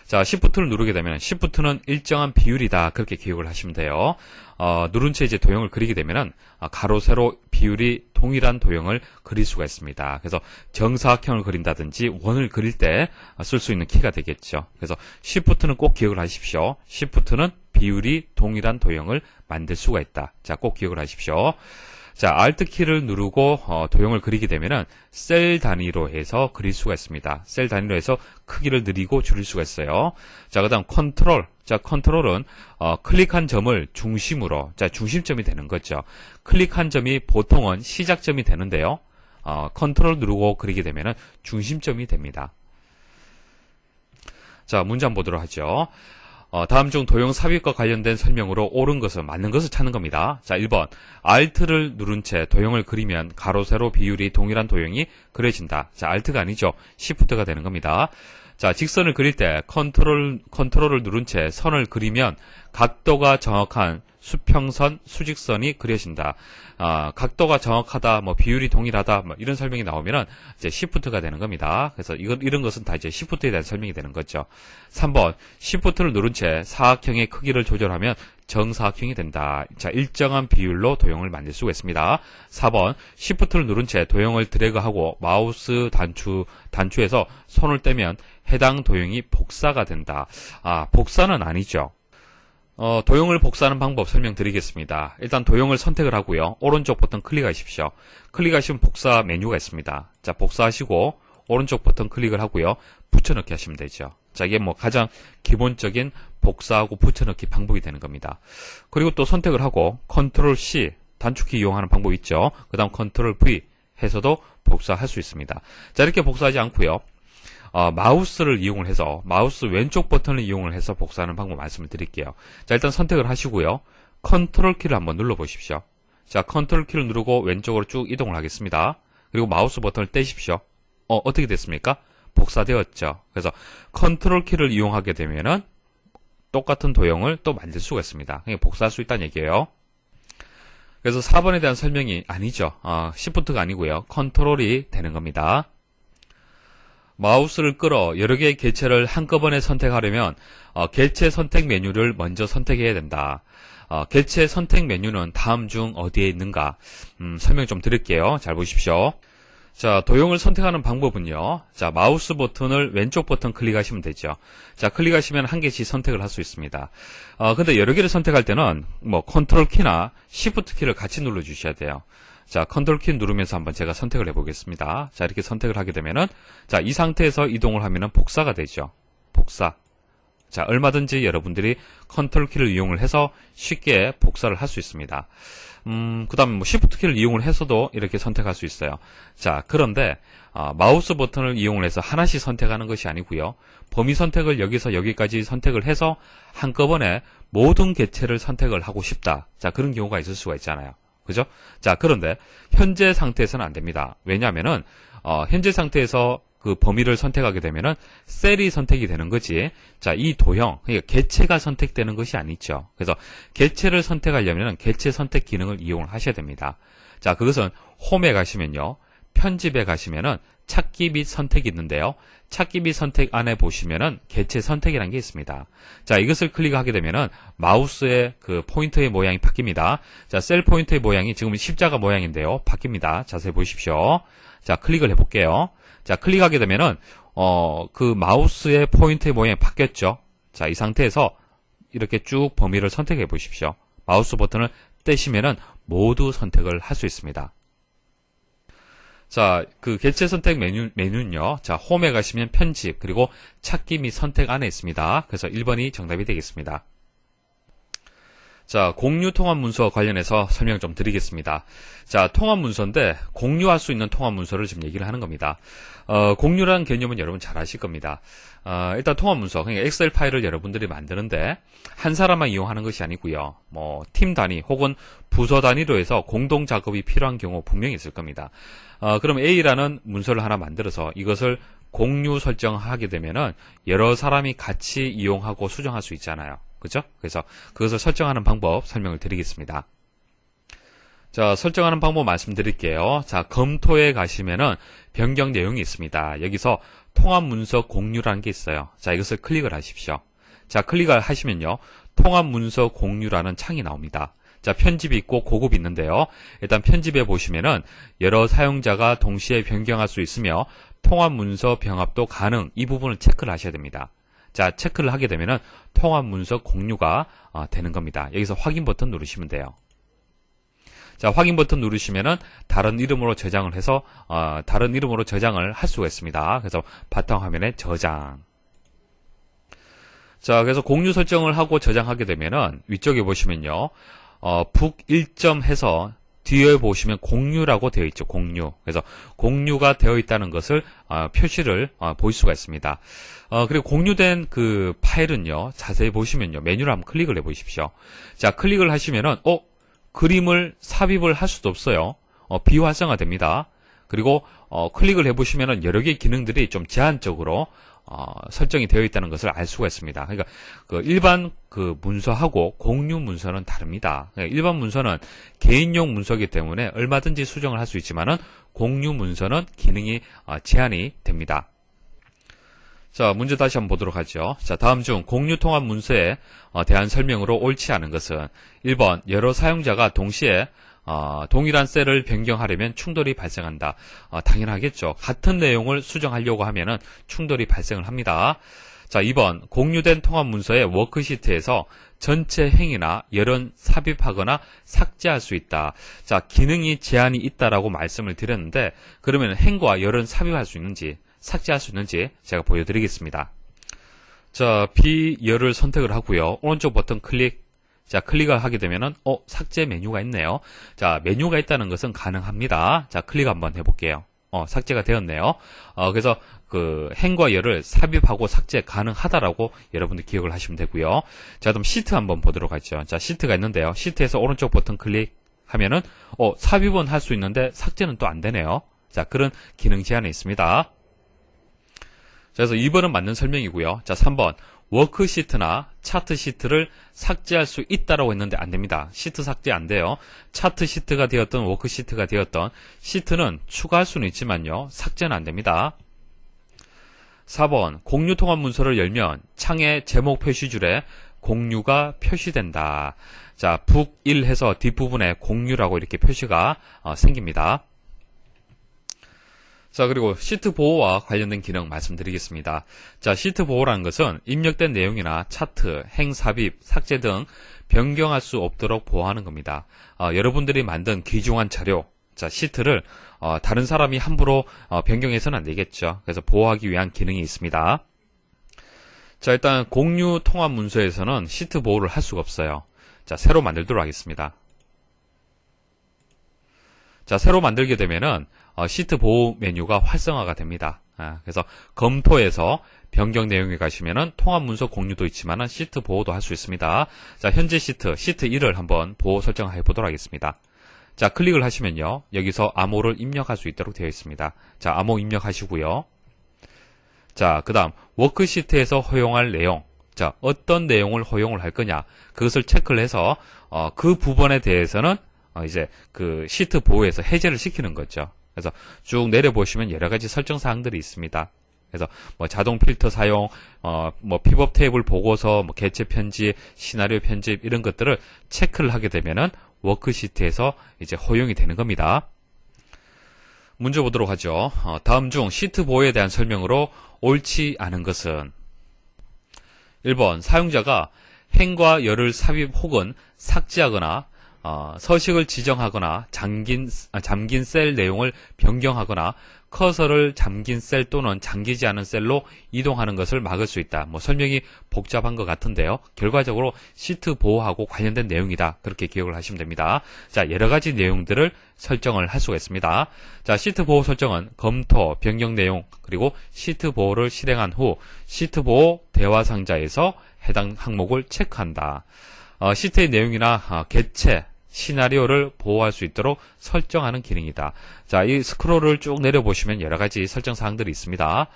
자, 시프트를 누르게 되면 시프트는 일정한 비율이다, 그렇게 기억을 하시면 돼요. 누른 채 이제 도형을 그리게 되면은 가로 세로 비율이 동일한 도형을 그릴 수가 있습니다. 그래서 정사각형을 그린다든지 원을 그릴 때 쓸 수 있는 키가 되겠죠. 그래서 시프트는 꼭 기억을 하십시오. 시프트는 비율이 동일한 도형을 만들 수가 있다. 자, 꼭 기억을 하십시오. 자, Alt 키를 누르고 도형을 그리게 되면은 셀 단위로 해서 그릴 수가 있습니다. 셀 단위로 해서 크기를 늘리고 줄일 수가 있어요. 자, 그다음 컨트롤. 자, 컨트롤은 클릭한 점을 중심으로, 자, 중심점이 되는 거죠. 클릭한 점이 보통은 시작점이 되는데요. 컨트롤 누르고 그리게 되면은 중심점이 됩니다. 자, 문제 한번 보도록 하죠. 다음 중 도형 삽입과 관련된 설명으로 옳은 것은 맞는 것을 찾는 겁니다. 자, 1번. Alt를 누른 채 도형을 그리면 가로, 세로 비율이 동일한 도형이 그려진다. 자, Alt가 아니죠. Shift가 되는 겁니다. 자, 직선을 그릴 때 컨트롤을 누른 채 선을 그리면 각도가 정확한 수평선, 수직선이 그려진다. 각도가 정확하다, 뭐 비율이 동일하다, 뭐 이런 설명이 나오면은 이제 Shift가 되는 겁니다. 그래서 이런 것은 다 이제 Shift에 대한 설명이 되는 거죠. 3번, Shift를 누른 채 사각형의 크기를 조절하면 정사각형이 된다. 자, 일정한 비율로 도형을 만들 수가 있습니다. 4번, Shift를 누른 채 도형을 드래그하고 마우스 단추에서 손을 떼면 해당 도형이 복사가 된다. 복사는 아니죠. 도형을 복사하는 방법 설명드리겠습니다. 일단 도형을 선택을 하고요. 오른쪽 버튼 클릭하십시오. 클릭하시면 복사 메뉴가 있습니다. 자, 복사하시고 오른쪽 버튼 클릭을 하고요. 붙여넣기 하시면 되죠. 자, 이게 뭐 가장 기본적인 복사하고 붙여넣기 방법이 되는 겁니다. 그리고 또 선택을 하고 컨트롤 C 단축키 이용하는 방법이 있죠. 그 다음 컨트롤 V 해서도 복사할 수 있습니다. 자, 이렇게 복사하지 않고요. 마우스를 이용을 해서 마우스 왼쪽 버튼을 이용을 해서 복사하는 방법 말씀을 드릴게요. 자, 일단 선택을 하시고요. 컨트롤 키를 한번 눌러 보십시오. 자, 컨트롤 키를 누르고 왼쪽으로 쭉 이동을 하겠습니다. 그리고 마우스 버튼을 떼십시오. 어떻게 됐습니까? 복사되었죠. 그래서 컨트롤 키를 이용하게 되면은 똑같은 도형을 또 만들 수가 있습니다. 복사할 수 있다는 얘기예요. 그래서 4번에 대한 설명이 아니죠. Shift가 아니고요. 컨트롤이 되는 겁니다. 마우스를 끌어 여러 개의 개체를 한꺼번에 선택하려면 개체 선택 메뉴를 먼저 선택해야 된다. 개체 선택 메뉴는 다음 중 어디에 있는가? 설명 좀 드릴게요. 잘 보십시오. 자, 도형을 선택하는 방법은요. 자, 마우스 버튼을 왼쪽 버튼 클릭하시면 되죠. 자, 클릭하시면 한 개씩 선택을 할 수 있습니다. 근데 여러 개를 선택할 때는 뭐 컨트롤 키나 시프트 키를 같이 눌러 주셔야 돼요. 자, 컨트롤 키 누르면서 한번 제가 선택을 해 보겠습니다. 자, 이렇게 선택을 하게 되면은 자, 이 상태에서 이동을 하면은 복사가 되죠. 복사. 자, 얼마든지 여러분들이 컨트롤 키를 이용을 해서 쉽게 복사를 할 수 있습니다. 그 다음에 뭐 시프트 키를 이용을 해서도 이렇게 선택할 수 있어요. 자, 그런데 마우스 버튼을 이용을 해서 하나씩 선택하는 것이 아니고요. 범위 선택을 여기서 여기까지 선택을 해서 한꺼번에 모든 개체를 선택을 하고 싶다. 자, 그런 경우가 있을 수가 있잖아요. 그죠? 자, 그런데 현재 상태에서는 안 됩니다. 왜냐하면은 현재 상태에서 그 범위를 선택하게 되면은 셀이 선택이 되는 거지. 자, 이 도형, 그러니까 개체가 선택되는 것이 아니죠. 그래서 개체를 선택하려면은 개체 선택 기능을 이용을 하셔야 됩니다. 자, 그것은 홈에 가시면요. 편집에 가시면은 찾기 및 선택이 있는데요. 찾기 및 선택 안에 보시면은 개체 선택이라는 게 있습니다. 자, 이것을 클릭하게 되면은 마우스의 그 포인터의 모양이 바뀝니다. 자, 셀 포인터의 모양이 지금 십자가 모양인데요. 바뀝니다. 자세히 보십시오. 자, 클릭을 해볼게요. 자, 클릭하게 되면은 그 마우스의 포인터의 모양이 바뀌었죠. 자, 이 상태에서 이렇게 쭉 범위를 선택해 보십시오. 마우스 버튼을 떼시면은 모두 선택을 할 수 있습니다. 자, 그 개체 선택 메뉴는요. 자, 홈에 가시면 편집, 그리고 찾기 및 선택 안에 있습니다. 그래서 1번이 정답이 되겠습니다. 자, 공유 통합 문서와 관련해서 설명 좀 드리겠습니다. 자, 통합 문서인데 공유할 수 있는 통합 문서를 지금 얘기를 하는 겁니다. 공유라는 개념은 여러분 잘 아실 겁니다. 일단 통합 문서, 그러니까 엑셀 파일을 여러분들이 만드는데 한 사람만 이용하는 것이 아니고요. 뭐 팀 단위 혹은 부서 단위로 해서 공동 작업이 필요한 경우 분명히 있을 겁니다. 그럼 A라는 문서를 하나 만들어서 이것을 공유 설정하게 되면은 여러 사람이 같이 이용하고 수정할 수 있잖아요. 그죠? 그래서 그것을 설정하는 방법 설명을 드리겠습니다. 자, 설정하는 방법 말씀드릴게요. 자, 검토에 가시면은 변경 내용이 있습니다. 여기서 통합 문서 공유라는 게 있어요. 자, 이것을 클릭을 하십시오. 자, 클릭을 하시면요. 통합 문서 공유라는 창이 나옵니다. 자, 편집이 있고 고급이 있는데요. 일단 편집에 보시면은 여러 사용자가 동시에 변경할 수 있으며 통합 문서 병합도 가능, 이 부분을 체크를 하셔야 됩니다. 자, 체크를 하게 되면은 통합 문서 공유가 되는 겁니다. 여기서 확인 버튼 누르시면 돼요. 자, 확인 버튼 누르시면은 다른 이름으로 저장을 해서 다른 이름으로 저장을 할 수가 있습니다. 그래서 바탕화면에 저장. 자, 그래서 공유 설정을 하고 저장하게 되면은 위쪽에 보시면요. 북 1점 해서 뒤에 보시면 공유라고 되어 있죠. 공유. 그래서 공유가 되어 있다는 것을 표시를 볼 수가 있습니다. 그리고 공유된 그 파일은요. 자세히 보시면요. 메뉴를 한번 클릭을 해 보십시오. 자, 클릭을 하시면은 그림을 삽입을 할 수도 없어요. 비활성화 됩니다. 그리고 클릭을 해 보시면은 여러 개의 기능들이 좀 제한적으로 설정이 되어 있다는 것을 알 수가 있습니다. 그러니까 그 일반 그 문서하고 공유 문서는 다릅니다. 그러니까 일반 문서는 개인용 문서이기 때문에 얼마든지 수정을 할 수 있지만은 공유 문서는 기능이 제한이 됩니다. 자, 문제 다시 한번 보도록 하죠. 자, 다음 중 공유 통합 문서에 대한 설명으로 옳지 않은 것은 1번 여러 사용자가 동시에 동일한 셀을 변경하려면 충돌이 발생한다. 당연하겠죠. 같은 내용을 수정하려고 하면은 충돌이 발생을 합니다. 자, 2번 공유된 통합 문서의 워크시트에서 전체 행위나 열은 삽입하거나 삭제할 수 있다. 자, 기능이 제한이 있다라고 말씀을 드렸는데 그러면 행과 열은 삽입할 수 있는지 삭제할 수 있는지 제가 보여드리겠습니다. 자, 비열을 선택을 하고요. 오른쪽 버튼 클릭. 자, 클릭을 하게 되면은 삭제 메뉴가 있네요. 자, 메뉴가 있다는 것은 가능합니다. 자, 클릭 한번 해볼게요. 삭제가 되었네요. 그래서 그 행과 열을 삽입하고 삭제 가능하다라고 여러분들 기억을 하시면 되고요. 자, 그럼 시트 한번 보도록 하죠. 자, 시트가 있는데요. 시트에서 오른쪽 버튼 클릭하면은 삽입은 할 수 있는데 삭제는 또 안 되네요. 자, 그런 기능 제한이 있습니다. 자, 그래서 2번은 맞는 설명이고요. 자, 3번 워크시트나 차트 시트를 삭제할 수 있다라고 했는데 안 됩니다. 시트 삭제 안 돼요. 차트 시트가 되었던 워크시트가 되었던 시트는 추가할 수는 있지만요. 삭제는 안 됩니다. 4번 공유 통합 문서를 열면 창의 제목 표시줄에 공유가 표시된다. 자, 북1 해서 뒷부분에 공유라고 이렇게 표시가 생깁니다. 자, 그리고 시트 보호와 관련된 기능 말씀드리겠습니다. 자, 시트 보호라는 것은 입력된 내용이나 차트, 행 삽입, 삭제 등 변경할 수 없도록 보호하는 겁니다. 여러분들이 만든 귀중한 자료, 자, 시트를 다른 사람이 함부로 변경해서는 안 되겠죠. 그래서 보호하기 위한 기능이 있습니다. 자, 일단 공유 통합 문서에서는 시트 보호를 할 수가 없어요. 자, 새로 만들도록 하겠습니다. 자, 새로 만들게 되면은 시트 보호 메뉴가 활성화가 됩니다. 그래서 검토에서 변경 내용에 가시면은 통합 문서 공유도 있지만은 시트 보호도 할 수 있습니다. 자, 현재 시트 1을 한번 보호 설정해 보도록 하겠습니다. 자, 클릭을 하시면요. 여기서 암호를 입력할 수 있도록 되어 있습니다. 자, 암호 입력하시고요. 자, 그 다음 워크시트에서 허용할 내용. 자, 어떤 내용을 허용을 할 거냐. 그것을 체크를 해서 그 부분에 대해서는 이제 그 시트 보호에서 해제를 시키는 거죠. 그래서 쭉 내려보시면 여러 가지 설정 사항들이 있습니다. 그래서 뭐 자동 필터 사용, 뭐 픽업 테이블 보고서, 뭐 개체 편집, 시나리오 편집 이런 것들을 체크를 하게 되면은 워크시트에서 이제 허용이 되는 겁니다. 문제 보도록 하죠. 다음 중 시트 보호에 대한 설명으로 옳지 않은 것은 1번 사용자가 행과 열을 삽입 혹은 삭제하거나 서식을 지정하거나 잠긴 셀 내용을 변경하거나 커서를 잠긴 셀 또는 잠기지 않은 셀로 이동하는 것을 막을 수 있다. 뭐 설명이 복잡한 것 같은데요. 결과적으로 시트 보호하고 관련된 내용이다. 그렇게 기억을 하시면 됩니다. 자, 여러 가지 내용들을 설정을 할 수가 있습니다. 자, 시트 보호 설정은 검토, 변경 내용, 그리고 시트 보호를 실행한 후 시트 보호 대화 상자에서 해당 항목을 체크한다. 시트의 내용이나 개체, 시나리오를 보호할 수 있도록 설정하는 기능이다. 자, 이 스크롤을 쭉 내려보시면 여러 가지 설정 사항들이 있습니다.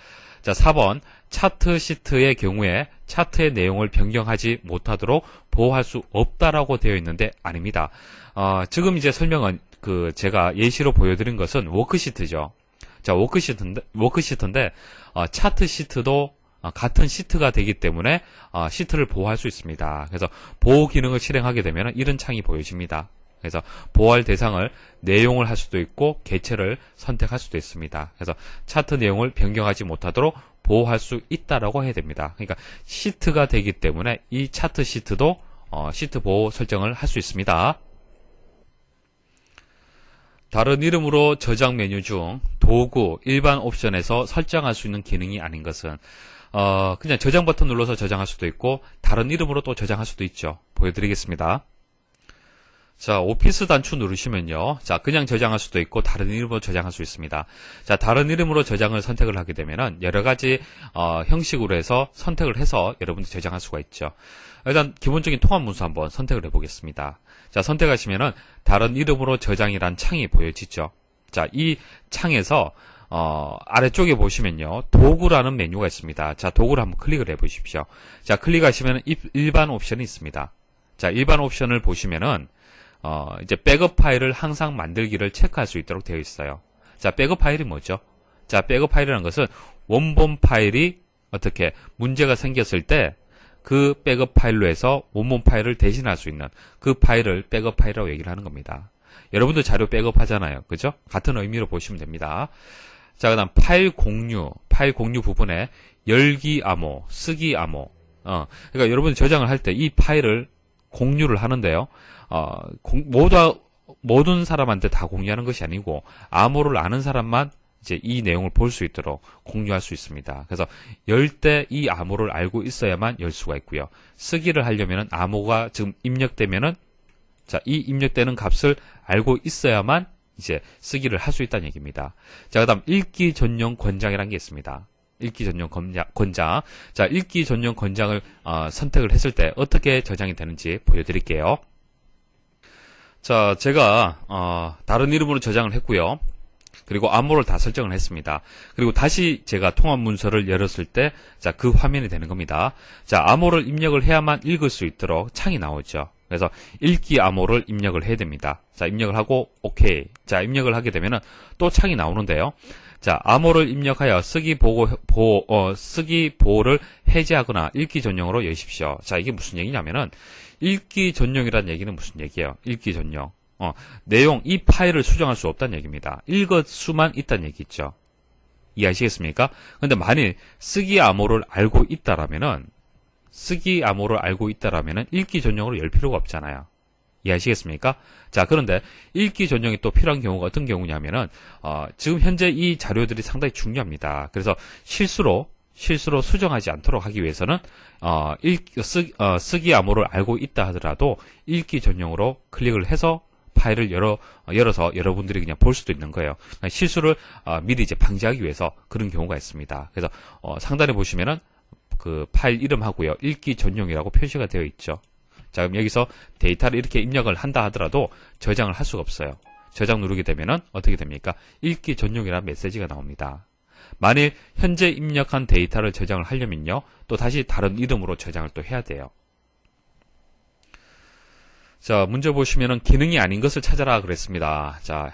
자, 4번 차트 시트의 경우에 차트의 내용을 변경하지 못하도록 보호할 수 없다라고 되어 있는데 아닙니다. 지금 이제 설명은 제가 예시로 보여드린 것은 워크시트죠. 자, 워크시트인데 차트 시트도 같은 시트가 되기 때문에 시트를 보호할 수 있습니다. 그래서 보호 기능을 실행하게 되면 이런 창이 보여집니다. 그래서 보호할 대상을 내용을 할 수도 있고 개체를 선택할 수도 있습니다. 그래서 차트 내용을 변경하지 못하도록 보호할 수 있다라고 해야 됩니다. 그러니까 시트가 되기 때문에 이 차트 시트도 시트 보호 설정을 할 수 있습니다. 다른 이름으로 저장 메뉴 중 도구 일반 옵션에서 설정할 수 있는 기능이 아닌 것은 그냥 저장 버튼 눌러서 저장할 수도 있고 다른 이름으로 또 저장할 수도 있죠. 보여드리겠습니다. 자, 오피스 단추 누르시면요. 자, 그냥 저장할 수도 있고 다른 이름으로 저장할 수 있습니다. 자, 다른 이름으로 저장을 선택을 하게 되면은 여러 가지 형식으로 해서 선택을 해서 여러분들 저장할 수가 있죠. 일단 기본적인 통합 문서 한번 선택을 해보겠습니다. 자, 선택하시면은 다른 이름으로 저장이란 창이 보여지죠. 자, 이 창에서 아래쪽에 보시면요. 도구라는 메뉴가 있습니다. 자, 도구를 한번 클릭을 해 보십시오. 자, 클릭하시면 일반 옵션이 있습니다. 자, 일반 옵션을 보시면은 이제 백업 파일을 항상 만들기를 체크할 수 있도록 되어 있어요. 자, 백업 파일이 뭐죠? 자, 백업 파일이라는 것은 원본 파일이 어떻게 문제가 생겼을 때 그 백업 파일로 해서 원본 파일을 대신할 수 있는 그 파일을 백업 파일이라고 얘기를 하는 겁니다. 여러분도 자료 백업 하잖아요. 그죠? 같은 의미로 보시면 됩니다. 자, 그 다음 파일 공유 부분에 열기 암호, 쓰기 암호. 그러니까 여러분이 저장을 할 때 이 파일을 공유를 하는데요. 모든 사람한테 다 공유하는 것이 아니고 암호를 아는 사람만 이제 이 내용을 볼 수 있도록 공유할 수 있습니다. 그래서 열 때 이 암호를 알고 있어야만 열 수가 있고요. 쓰기를 하려면은 암호가 지금 입력되면은 자, 이 입력되는 값을 알고 있어야만 이제 쓰기를 할 수 있다는 얘기입니다. 자, 그 다음 읽기 전용 권장이라는 게 있습니다. 읽기 전용 권장. 자, 읽기 전용 권장을 선택을 했을 때 어떻게 저장이 되는지 보여드릴게요. 자, 제가 다른 이름으로 저장을 했고요. 그리고 암호를 다 설정을 했습니다. 그리고 다시 제가 통합 문서를 열었을 때, 자, 그 화면이 되는 겁니다. 자, 암호를 입력을 해야만 읽을 수 있도록 창이 나오죠. 그래서 읽기 암호를 입력을 해야 됩니다. 자, 입력을 하고 오케이. 자, 입력을 하게 되면은 또 창이 나오는데요. 자, 암호를 입력하여 쓰기 보호를 해제하거나 읽기 전용으로 여십시오. 자, 이게 무슨 얘기냐면은 읽기 전용이라는 얘기는 무슨 얘기예요? 읽기 전용. 내용, 이 파일을 수정할 수 없다는 얘기입니다. 읽을 수만 있다는 얘기 있죠. 이해하시겠습니까? 근데 만일 쓰기 암호를 알고 있다라면은 읽기 전용으로 열 필요가 없잖아요. 이해하시겠습니까? 자, 그런데 읽기 전용이 또 필요한 경우가 어떤 경우냐면은 지금 현재 이 자료들이 상당히 중요합니다. 그래서 실수로 수정하지 않도록 하기 위해서는 쓰기 암호를 알고 있다 하더라도 읽기 전용으로 클릭을 해서 파일을 열어서 여러분들이 그냥 볼 수도 있는 거예요. 실수를 미리 이제 방지하기 위해서 그런 경우가 있습니다. 그래서 상단에 보시면은 그 파일 이름하고요, 읽기 전용이라고 표시가 되어 있죠. 자, 그럼 여기서 데이터를 이렇게 입력을 한다 하더라도 저장을 할 수가 없어요. 저장 누르게 되면은 어떻게 됩니까? 읽기 전용이라는 메시지가 나옵니다. 만일 현재 입력한 데이터를 저장을 하려면요, 또 다시 다른 이름으로 저장을 또 해야 돼요. 자, 문제 보시면은 기능이 아닌 것을 찾아라 그랬습니다. 자,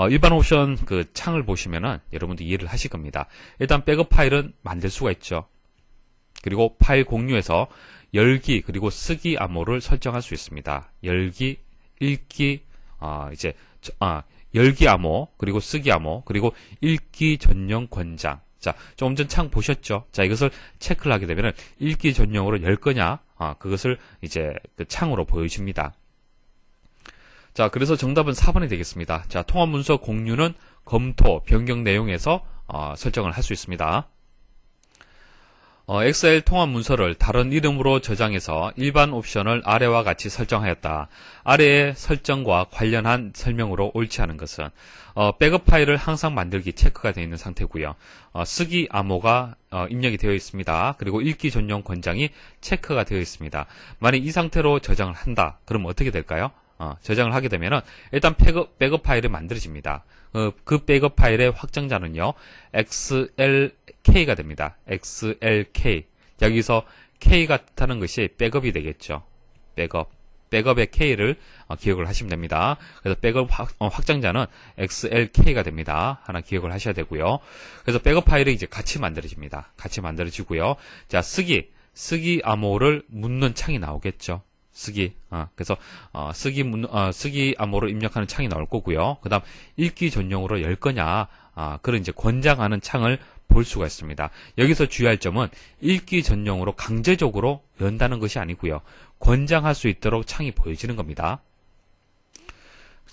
일반 옵션 그 창을 보시면은 여러분도 이해를 하실 겁니다. 일단 백업 파일은 만들 수가 있죠. 그리고 파일 공유에서 열기 그리고 쓰기 암호를 설정할 수 있습니다. 열기, 읽기, 열기 암호, 그리고 쓰기 암호, 그리고 읽기 전용 권장. 자, 조금 전 창 보셨죠? 자, 이것을 체크를 하게 되면은 읽기 전용으로 열 거냐? 그것을 이제 그 창으로 보여줍니다. 자, 그래서 정답은 4번이 되겠습니다. 자, 통합 문서 공유는 검토, 변경 내용에서 설정을 할 수 있습니다. 엑셀 통합 문서를 다른 이름으로 저장해서 일반 옵션을 아래와 같이 설정하였다. 아래의 설정과 관련한 설명으로 옳지 않은 것은 백업 파일을 항상 만들기 체크가 되어 있는 상태고요. 쓰기 암호가 입력이 되어 있습니다. 그리고 읽기 전용 권장이 체크가 되어 있습니다. 만약 이 상태로 저장을 한다. 그럼 어떻게 될까요? 저장을 하게 되면은 일단 백업 파일이 만들어집니다. 그 백업 파일의 확정자는요, XLK가 됩니다. XLK. 여기서 K가 뜻하는 것이 백업이 되겠죠. 백업의 K를 기억을 하시면 됩니다. 그래서 백업 확장자는 XLK가 됩니다. 하나 기억을 하셔야 되고요. 그래서 백업 파일이 이제 같이 만들어집니다. 같이 만들어지고요. 자, 쓰기 암호를 묻는 창이 나오겠죠. 그래서 쓰기 암호를 입력하는 창이 나올 거고요. 그다음 읽기 전용으로 열 거냐, 그런 이제 권장하는 창을 볼 수가 있습니다. 여기서 주의할 점은 읽기 전용으로 강제적으로 연다는 것이 아니고요. 권장할 수 있도록 창이 보여지는 겁니다.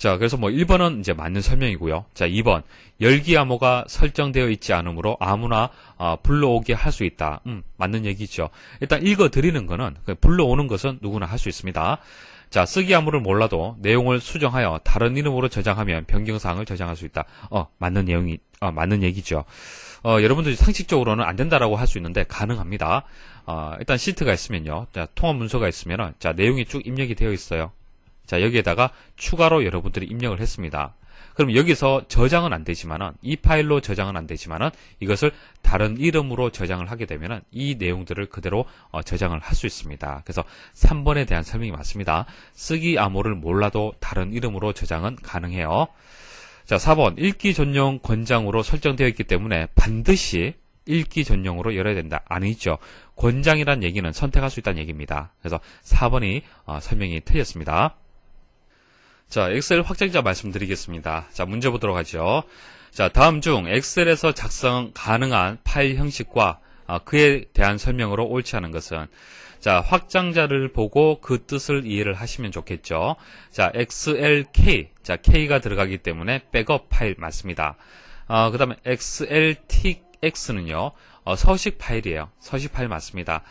자, 그래서 1번은 이제 맞는 설명이고요. 자, 2번. 열기 암호가 설정되어 있지 않으므로 아무나 불러오게 할 수 있다. 맞는 얘기죠. 일단 읽어 드리는 거는, 불러오는 것은 누구나 할 수 있습니다. 자, 쓰기 암호를 몰라도 내용을 수정하여 다른 이름으로 저장하면 변경사항을 저장할 수 있다. 맞는 얘기죠. 여러분들이 상식적으로는 안 된다라고 할 수 있는데 가능합니다. 일단 시트가 있으면요. 자, 통합 문서가 있으면은, 자, 내용이 쭉 입력이 되어 있어요. 자, 여기에다가 추가로 여러분들이 입력을 했습니다. 그럼 여기서 저장은 안 되지만은, 이 파일로 저장은 안 되지만은, 이것을 다른 이름으로 저장을 하게 되면은, 이 내용들을 그대로 저장을 할 수 있습니다. 그래서 3번에 대한 설명이 맞습니다. 쓰기 암호를 몰라도 다른 이름으로 저장은 가능해요. 자, 4번. 읽기 전용 권장으로 설정되어 있기 때문에 반드시 읽기 전용으로 열어야 된다. 아니죠. 권장이란 얘기는 선택할 수 있다는 얘기입니다. 그래서 4번이 설명이 틀렸습니다. 자, 엑셀 확장자 말씀드리겠습니다. 자, 문제 보도록 하죠. 자, 다음 중 엑셀에서 작성 가능한 파일 형식과 그에 대한 설명으로 옳지 않은 것은, 자, 확장자를 보고 그 뜻을 이해를 하시면 좋겠죠. 자, XLK. 자, K가 들어가기 때문에 백업 파일 맞습니다. 그 다음에 XLTX는요, 서식 파일이에요. 서식 파일 맞습니다.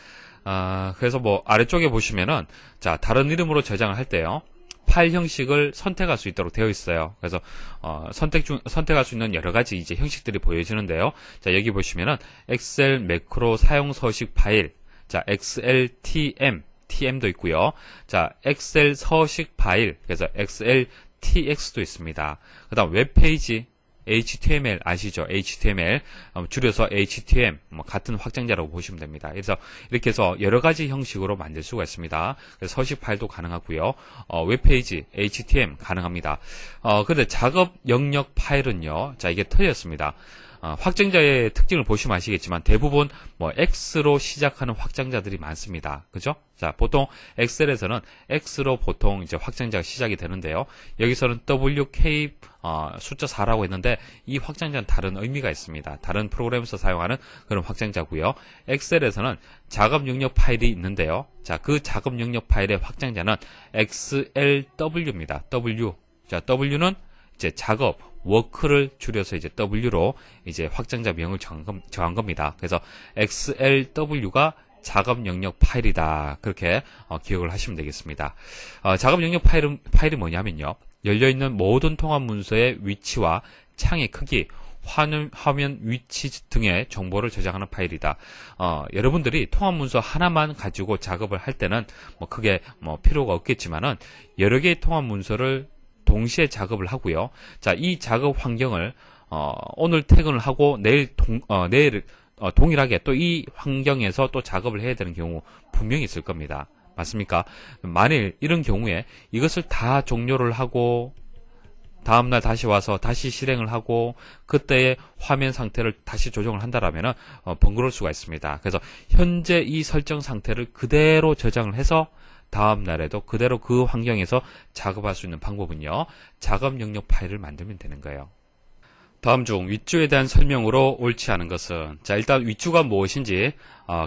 그래서 뭐, 아래쪽에 보시면은, 자, 다른 이름으로 저장을 할 때요, 파일 형식을 선택할 수 있도록 되어 있어요. 그래서 선택할 수 있는 여러 가지 이제 형식들이 보여지는데요. 자, 여기 보시면은 엑셀 매크로 사용 서식 파일, 자, XLTM, TM도 있고요. 자, 엑셀 서식 파일, 그래서 XLTX도 있습니다. 그다음 웹페이지 HTML 아시죠? HTML 줄여서 HTM 같은 확장자라고 보시면 됩니다. 그래서 이렇게 해서 여러 가지 형식으로 만들 수가 있습니다. 그래서 서식 파일도 가능하고요. 웹페이지 HTML 가능합니다. 근데 작업 영역 파일은요. 자, 이게 틀렸습니다. 확장자의 특징을 보시면 아시겠지만 대부분 뭐 X로 시작하는 확장자들이 많습니다. 그죠? 자, 보통 엑셀에서는 X로 보통 이제 확장자가 시작이 되는데요. 여기서는 WK 숫자 4라고 했는데 이 확장자는 다른 의미가 있습니다. 다른 프로그램에서 사용하는 그런 확장자고요. 엑셀에서는 작업 영역 파일이 있는데요. 자, 그 작업 영역 파일의 확장자는 XLW입니다. W. 자, W는 이제 작업 워크를 줄여서 이제 W로 이제 확장자 명을 정한 겁니다. 그래서 XLW가 작업 영역 파일이다. 그렇게 기억을 하시면 되겠습니다. 작업 영역 파일이 뭐냐면요. 열려있는 모든 통합 문서의 위치와 창의 크기, 화면 위치 등의 정보를 저장하는 파일이다. 여러분들이 통합 문서 하나만 가지고 작업을 할 때는 뭐 크게 뭐 필요가 없겠지만은 여러 개의 통합 문서를 동시에 작업을 하고요. 자, 이 작업 환경을 오늘 퇴근을 하고 내일 동일하게 또 이 환경에서 또 작업을 해야 되는 경우 분명히 있을 겁니다. 맞습니까? 만일 이런 경우에 이것을 다 종료를 하고 다음날 다시 와서 다시 실행을 하고 그때의 화면 상태를 다시 조정을 한다라면은 번거로울 수가 있습니다. 그래서 현재 이 설정 상태를 그대로 저장을 해서 다음 날에도 그대로 그 환경에서 작업할 수 있는 방법은요. 작업 영역 파일을 만들면 되는 거예요. 다음 중 윗줄에 대한 설명으로 옳지 않은 것은, 자, 일단 윗줄가 무엇인지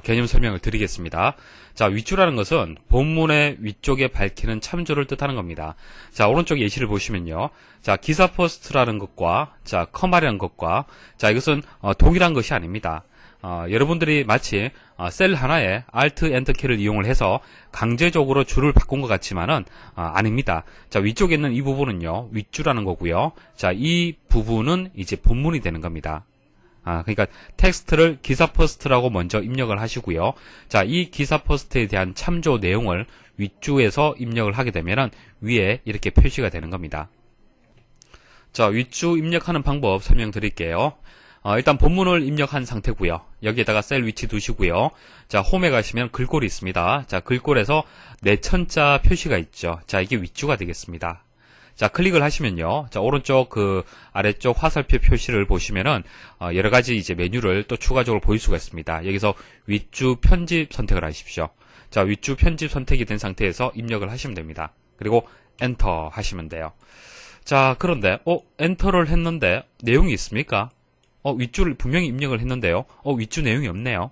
개념 설명을 드리겠습니다. 자, 윗줄이라는 것은 본문의 위쪽에 밝히는 참조를 뜻하는 겁니다. 자, 오른쪽 예시를 보시면요. 자, 기사 포스트라는 것과 자, 커마라는 것과 자, 이것은 동일한 것이 아닙니다. 여러분들이 마치 셀 하나에 Alt Enter 키를 이용을 해서 강제적으로 줄을 바꾼 것 같지만은 아닙니다. 자, 위쪽에 있는 이 부분은요, 윗줄라는 거고요. 자, 이 부분은 이제 본문이 되는 겁니다. 그러니까 텍스트를 기사 포스트라고 먼저 입력을 하시고요. 자, 이 기사 포스트에 대한 참조 내용을 윗줄에서 입력을 하게 되면은 위에 이렇게 표시가 되는 겁니다. 자, 윗줄 입력하는 방법 설명드릴게요. 일단 본문을 입력한 상태고요. 여기에다가 셀 위치 두시고요. 자, 홈에 가시면 글꼴이 있습니다. 자, 글꼴에서 내천자 표시가 있죠. 자, 이게 윗줄가 되겠습니다. 자, 클릭을 하시면요. 자, 오른쪽 아래쪽 화살표 표시를 보시면은 여러 가지 이제 메뉴를 또 추가적으로 보일 수가 있습니다. 여기서 윗줄 편집 선택을 하십시오. 자, 윗줄 편집 선택이 된 상태에서 입력을 하시면 됩니다. 그리고 엔터 하시면 돼요. 자, 그런데 엔터를 했는데 내용이 있습니까? 윗줄을 분명히 입력을 했는데요. 윗줄 내용이 없네요.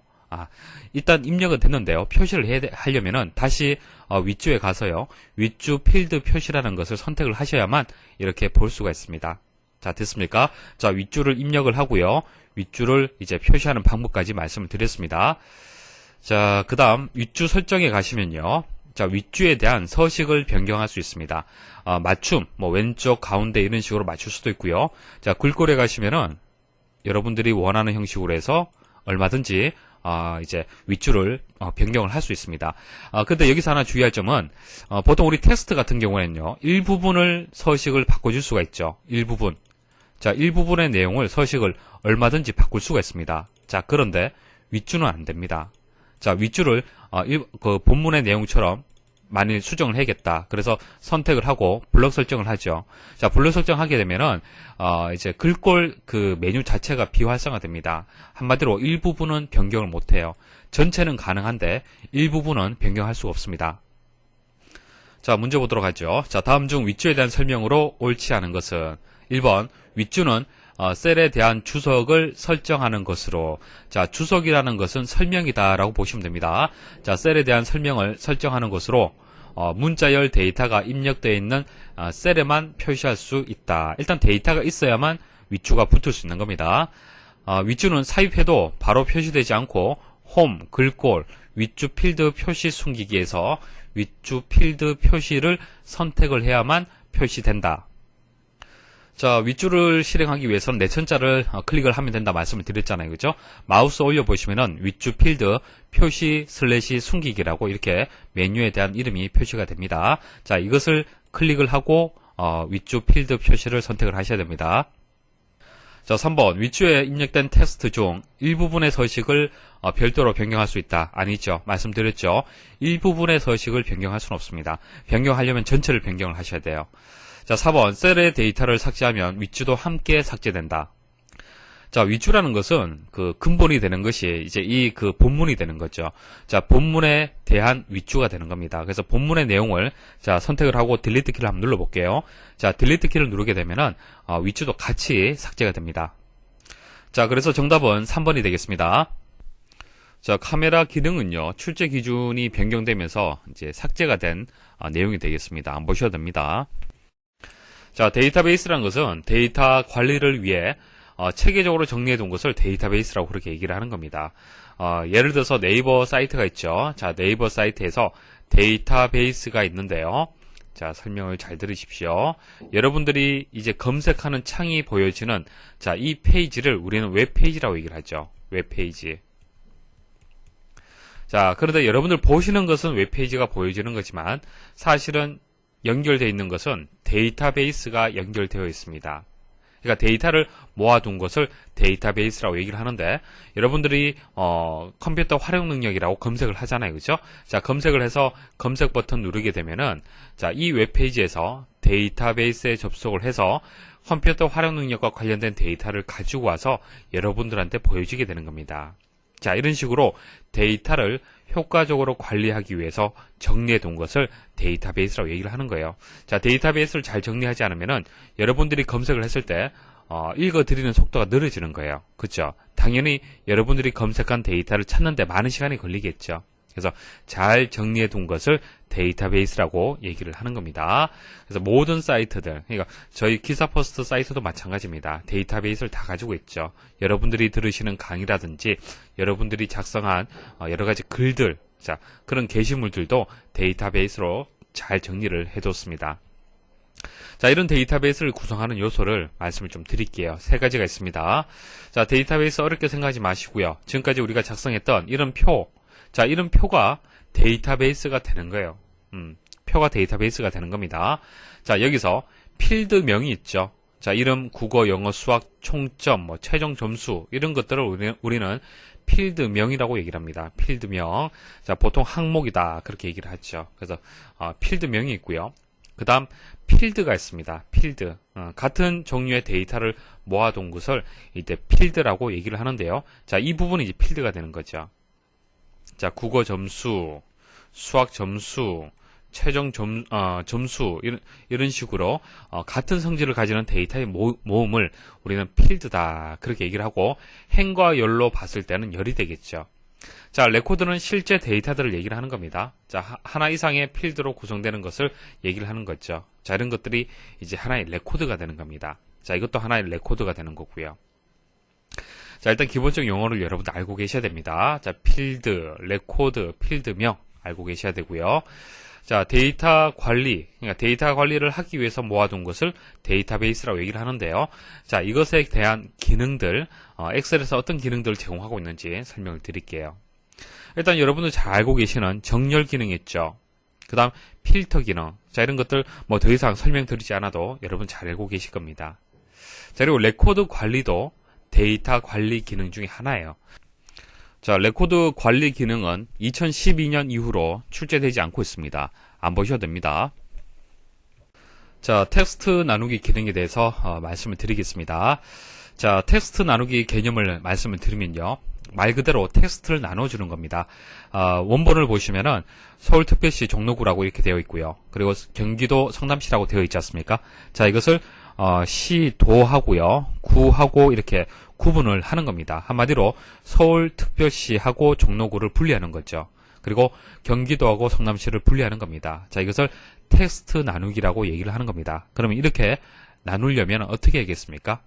일단 입력은 됐는데요. 표시를 하려면은 다시 윗줄에 가서요. 윗줄 필드 표시라는 것을 선택을 하셔야만 이렇게 볼 수가 있습니다. 자, 됐습니까? 자, 윗줄을 입력을 하고요. 윗줄을 이제 표시하는 방법까지 말씀을 드렸습니다. 자, 그 다음 윗줄 설정에 가시면요. 자, 윗줄에 대한 서식을 변경할 수 있습니다. 맞춤, 뭐 왼쪽, 가운데 이런 식으로 맞출 수도 있고요. 자, 글꼴에 가시면은 여러분들이 원하는 형식으로 해서 얼마든지 이제 윗줄을 변경을 할 수 있습니다. 근데 여기서 하나 주의할 점은 보통 우리 텍스트 같은 경우에는요, 일부분을 서식을 바꿔줄 수가 있죠. 일부분. 자, 일부분의 내용을 서식을 얼마든지 바꿀 수가 있습니다. 자, 그런데 윗줄은 안 됩니다. 자, 윗줄을 그 본문의 내용처럼 만일 수정을 해야겠다. 그래서 선택을 하고 블럭 설정을 하죠. 자, 블럭 설정하게 되면은 이제 글꼴 그 메뉴 자체가 비활성화됩니다. 한마디로 일부분은 변경을 못 해요. 전체는 가능한데 일부분은 변경할 수가 없습니다. 자, 문제 보도록 하죠. 자, 다음 중 윗줄에 대한 설명으로 옳지 않은 것은 1번 윗줄은 셀에 대한 주석을 설정하는 것으로. 자, 주석이라는 것은 설명이다 라고 보시면 됩니다. 자, 셀에 대한 설명을 설정하는 것으로 문자열 데이터가 입력되어 있는 셀에만 표시할 수 있다. 일단 데이터가 있어야만 윗줄가 붙을 수 있는 겁니다. 윗줄은 삽입해도 바로 표시되지 않고 홈, 글꼴, 윗줄 필드 표시 숨기기에서 윗줄 필드 표시를 선택을 해야만 표시된다. 자, 윗줄을 실행하기 위해서는 내천자를 클릭을 하면 된다 말씀을 드렸잖아요. 그죠? 마우스 올려보시면은 윗줄 필드 표시 슬래시 숨기기라고 이렇게 메뉴에 대한 이름이 표시가 됩니다. 자, 이것을 클릭을 하고 윗줄 필드 표시를 선택을 하셔야 됩니다. 자, 3번 윗줄에 입력된 텍스트 중 일부분의 서식을 별도로 변경할 수 있다. 아니죠. 말씀드렸죠. 일부분의 서식을 변경할 수는 없습니다. 변경하려면 전체를 변경을 하셔야 돼요. 자, 4번 셀의 데이터를 삭제하면 윗줄도 함께 삭제된다. 자, 윗줄이라는 것은 그 근본이 되는 것이 이제 이 그 본문이 되는 거죠. 자, 본문에 대한 윗줄가 되는 겁니다. 그래서 본문의 내용을 자, 선택을 하고 딜리트 키를 한번 눌러 볼게요. 자, 딜리트 키를 누르게 되면은 윗줄도 같이 삭제가 됩니다. 자, 그래서 정답은 3번이 되겠습니다. 자, 카메라 기능은요, 출제 기준이 변경되면서 이제 삭제가 된 내용이 되겠습니다. 안 보셔도 됩니다. 자, 데이터베이스라는 것은 데이터 관리를 위해 체계적으로 정리해 둔 것을 데이터베이스라고 그렇게 얘기를 하는 겁니다. 예를 들어서 네이버 사이트가 있죠. 자, 네이버 사이트에서 데이터베이스가 있는데요. 자, 설명을 잘 들으십시오. 여러분들이 이제 검색하는 창이 보여지는 자, 이 페이지를 우리는 웹페이지라고 얘기를 하죠. 웹페이지. 자, 그런데 여러분들 보시는 것은 웹페이지가 보여지는 거지만 사실은 연결되어 있는 것은 데이터베이스가 연결되어 있습니다. 그러니까 데이터를 모아둔 것을 데이터베이스라고 얘기를 하는데 여러분들이 컴퓨터 활용 능력이라고 검색을 하잖아요. 그죠? 자, 검색을 해서 검색 버튼 누르게 되면은 자, 이 웹페이지에서 데이터베이스에 접속을 해서 컴퓨터 활용 능력과 관련된 데이터를 가지고 와서 여러분들한테 보여주게 되는 겁니다. 자, 이런 식으로 데이터를 효과적으로 관리하기 위해서 정리해 둔 것을 데이터베이스라고 얘기를 하는 거예요. 자, 데이터베이스를 잘 정리하지 않으면은 여러분들이 검색을 했을 때 읽어드리는 속도가 느려지는 거예요. 그렇죠? 당연히 여러분들이 검색한 데이터를 찾는데 많은 시간이 걸리겠죠. 그래서 잘 정리해 둔 것을 데이터베이스라고 얘기를 하는 겁니다. 그래서 모든 사이트들, 그러니까 저희 기사포스트 사이트도 마찬가지입니다. 데이터베이스를 다 가지고 있죠. 여러분들이 들으시는 강의라든지 여러분들이 작성한 여러 가지 글들, 자, 그런 게시물들도 데이터베이스로 잘 정리를 해뒀습니다. 자, 이런 데이터베이스를 구성하는 요소를 말씀을 좀 드릴게요. 3가지가 있습니다. 자, 데이터베이스 어렵게 생각하지 마시고요. 지금까지 우리가 작성했던 이런 표, 자, 이런 표가 데이터베이스가 되는 거예요. 표가 데이터베이스가 되는 겁니다. 자, 여기서 필드명이 있죠. 자, 이름, 국어, 영어, 수학, 총점, 뭐 최종 점수 이런 것들을 우리는 필드명이라고 얘기를 합니다. 필드명. 자, 보통 항목이다 그렇게 얘기를 하죠. 그래서 필드명이 있고요. 그 다음 필드가 있습니다. 필드. 같은 종류의 데이터를 모아둔 것을 이제 필드라고 얘기를 하는데요. 자, 이 부분이 이제 필드가 되는 거죠. 자, 국어 점수, 수학 점수, 최종 점수 이런 식으로 같은 성질을 가지는 데이터의 모음을 우리는 필드다 그렇게 얘기를 하고 행과 열로 봤을 때는 열이 되겠죠. 자, 레코드는 실제 데이터들을 얘기를 하는 겁니다. 자, 하나 이상의 필드로 구성되는 것을 얘기를 하는 거죠. 자, 이런 것들이 이제 하나의 레코드가 되는 겁니다. 자, 이것도 하나의 레코드가 되는 거고요. 자, 일단 기본적 용어를 여러분들 알고 계셔야 됩니다. 자, 필드, 레코드, 필드명. 알고 계셔야 되고요. 자, 데이터 관리, 그러니까 데이터 관리를 하기 위해서 모아둔 것을 데이터베이스라고 얘기를 하는데요. 자, 이것에 대한 기능들, 엑셀에서 어떤 기능들을 제공하고 있는지 설명을 드릴게요. 일단 여러분들 잘 알고 계시는 정렬 기능 있죠. 그 다음 필터 기능. 자, 이런 것들 뭐 더 이상 설명드리지 않아도 여러분 잘 알고 계실 겁니다. 자, 그리고 레코드 관리도 데이터 관리 기능 중에 하나예요. 자, 레코드 관리 기능은 2012년 이후로 출제되지 않고 있습니다. 안 보셔도 됩니다. 자, 텍스트 나누기 기능에 대해서 말씀을 드리겠습니다. 자, 텍스트 나누기 개념을 말씀을 드리면요. 말 그대로 텍스트를 나눠주는 겁니다. 원본을 보시면은 서울특별시 종로구라고 이렇게 되어 있고요. 그리고 경기도 성남시라고 되어 있지 않습니까? 자, 이것을 시도하고요. 구하고 이렇게 구분을 하는 겁니다. 한마디로 서울특별시하고 종로구를 분리하는 거죠. 그리고 경기도하고 성남시를 분리하는 겁니다. 자, 이것을 텍스트 나누기라고 얘기를 하는 겁니다. 그러면 이렇게 나누려면 어떻게 하겠습니까?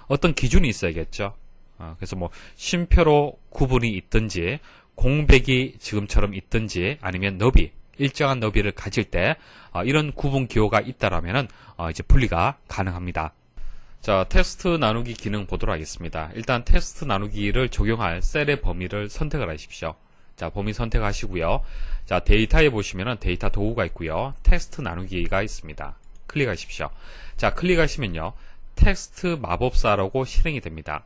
어떤 기준이 있어야겠죠. 그래서 뭐 쉼표로 구분이 있든지 공백이 지금처럼 있든지 아니면 너비, 일정한 너비를 가질 때 이런 구분 기호가 있다라면은 이제 분리가 가능합니다. 자, 텍스트 나누기 기능 보도록 하겠습니다. 일단 텍스트 나누기를 적용할 셀의 범위를 선택을 하십시오. 자, 범위 선택하시고요. 자, 데이터에 보시면은 데이터 도구가 있고요. 텍스트 나누기가 있습니다. 클릭하십시오. 자, 클릭하시면요. 텍스트 마법사라고 실행이 됩니다.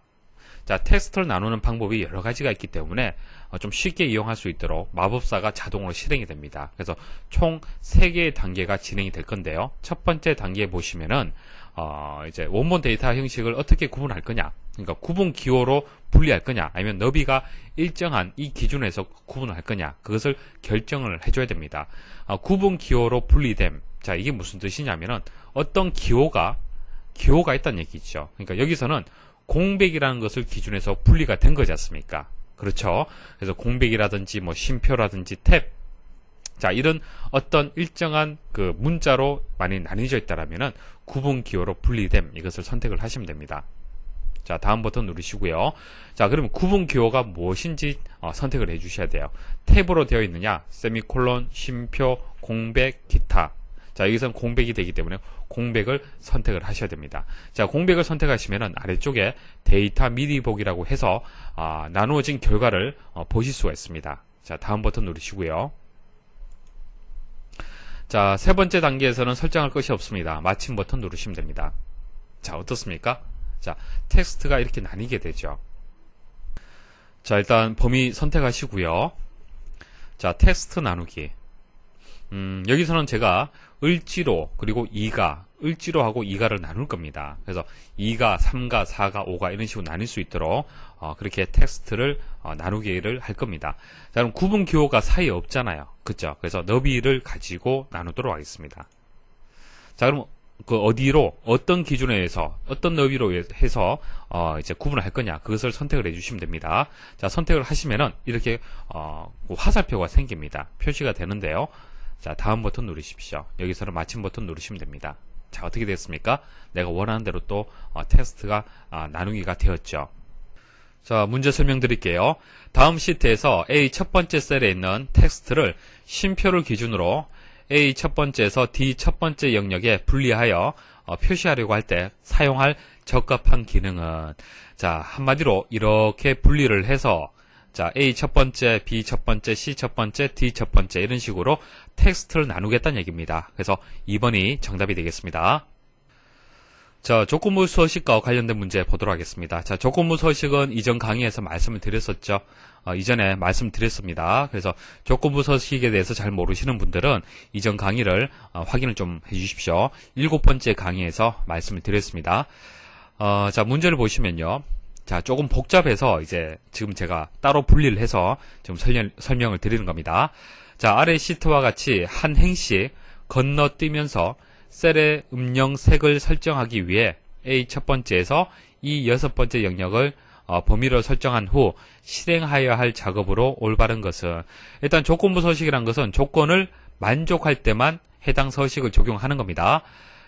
자, 텍스트를 나누는 방법이 여러 가지가 있기 때문에 좀 쉽게 이용할 수 있도록 마법사가 자동으로 실행이 됩니다. 그래서 총 3개의 단계가 진행이 될 건데요. 첫 번째 단계에 보시면은 이제 원본 데이터 형식을 어떻게 구분할 거냐, 그러니까 구분 기호로 분리할 거냐, 아니면 너비가 일정한 이 기준에서 구분을 할 거냐, 그것을 결정을 해줘야 됩니다. 구분 기호로 분리됨. 자, 이게 무슨 뜻이냐면은 어떤 기호가 있다는 얘기죠. 그러니까 여기서는 공백이라는 것을 기준해서 분리가 된 거지 않습니까? 그렇죠. 그래서 공백이라든지 뭐 쉼표라든지 탭, 자, 이런 어떤 일정한 그 문자로 많이 나뉘어져 있다라면은 구분 기호로 분리됨, 이것을 선택을 하시면 됩니다. 자, 다음 버튼 누르시고요. 자, 그러면 구분 기호가 무엇인지 선택을 해 주셔야 돼요. 탭으로 되어 있느냐, 세미콜론, 쉼표, 공백, 기타. 자, 여기서는 공백이 되기 때문에 공백을 선택을 하셔야 됩니다. 자, 공백을 선택하시면은 아래쪽에 데이터 미리 보기라고 해서 나누어진 결과를 보실 수가 있습니다. 자, 다음 버튼 누르시고요. 자, 세 번째 단계에서는 설정할 것이 없습니다. 마침 버튼 누르시면 됩니다. 자, 어떻습니까? 자, 텍스트가 이렇게 나뉘게 되죠. 자, 일단 범위 선택하시고요. 자, 텍스트 나누기. 여기서는 제가 을지로 그리고 이가, 을지로하고 이가를 나눌 겁니다. 그래서 2가, 3가, 4가, 5가 이런 식으로 나눌 수 있도록 그렇게 텍스트를 나누기를 할 겁니다. 자, 그럼 구분 기호가 사이에 없잖아요. 그죠? 그래서 너비를 가지고 나누도록 하겠습니다. 자, 그럼 그 어디로, 어떤 기준에 의해서, 어떤 너비로 해서 이제 구분을 할 거냐, 그것을 선택을 해주시면 됩니다. 자, 선택을 하시면은 이렇게 화살표가 생깁니다. 표시가 되는데요. 자, 다음 버튼 누르십시오. 여기서는 마침 버튼 누르시면 됩니다. 자, 어떻게 됐습니까? 내가 원하는 대로 또 텍스트가 나누기가 되었죠. 자, 문제 설명드릴게요. 다음 시트에서 A 첫 번째 셀에 있는 텍스트를 쉼표를 기준으로 A 첫 번째에서 D 첫 번째 영역에 분리하여 표시하려고 할 때 사용할 적합한 기능은, 자, 한마디로 이렇게 분리를 해서 자, A 첫 번째, B 첫 번째, C 첫 번째, D 첫 번째 이런 식으로 텍스트를 나누겠다는 얘기입니다. 그래서 2번이 정답이 되겠습니다. 자, 조건부 서식과 관련된 문제 보도록 하겠습니다. 자, 조건부 서식은 이전 강의에서 말씀을 드렸었죠. 이전에 말씀드렸습니다. 그래서 조건부 서식에 대해서 잘 모르시는 분들은 이전 강의를 확인을 좀 해주십시오. 7번째 강의에서 말씀을 드렸습니다. 자, 문제를 보시면요. 자, 조금 복잡해서 이제 지금 제가 따로 분리를 해서 지금 설명을 드리는 겁니다. 자, 아래 시트와 같이 한 행씩 건너뛰면서 셀의 음영색을 설정하기 위해 A 첫 번째에서 이 6번째 영역을 범위로 설정한 후 실행하여야 할 작업으로 올바른 것은, 일단 조건부 서식이란 것은 조건을 만족할 때만 해당 서식을 적용하는 겁니다.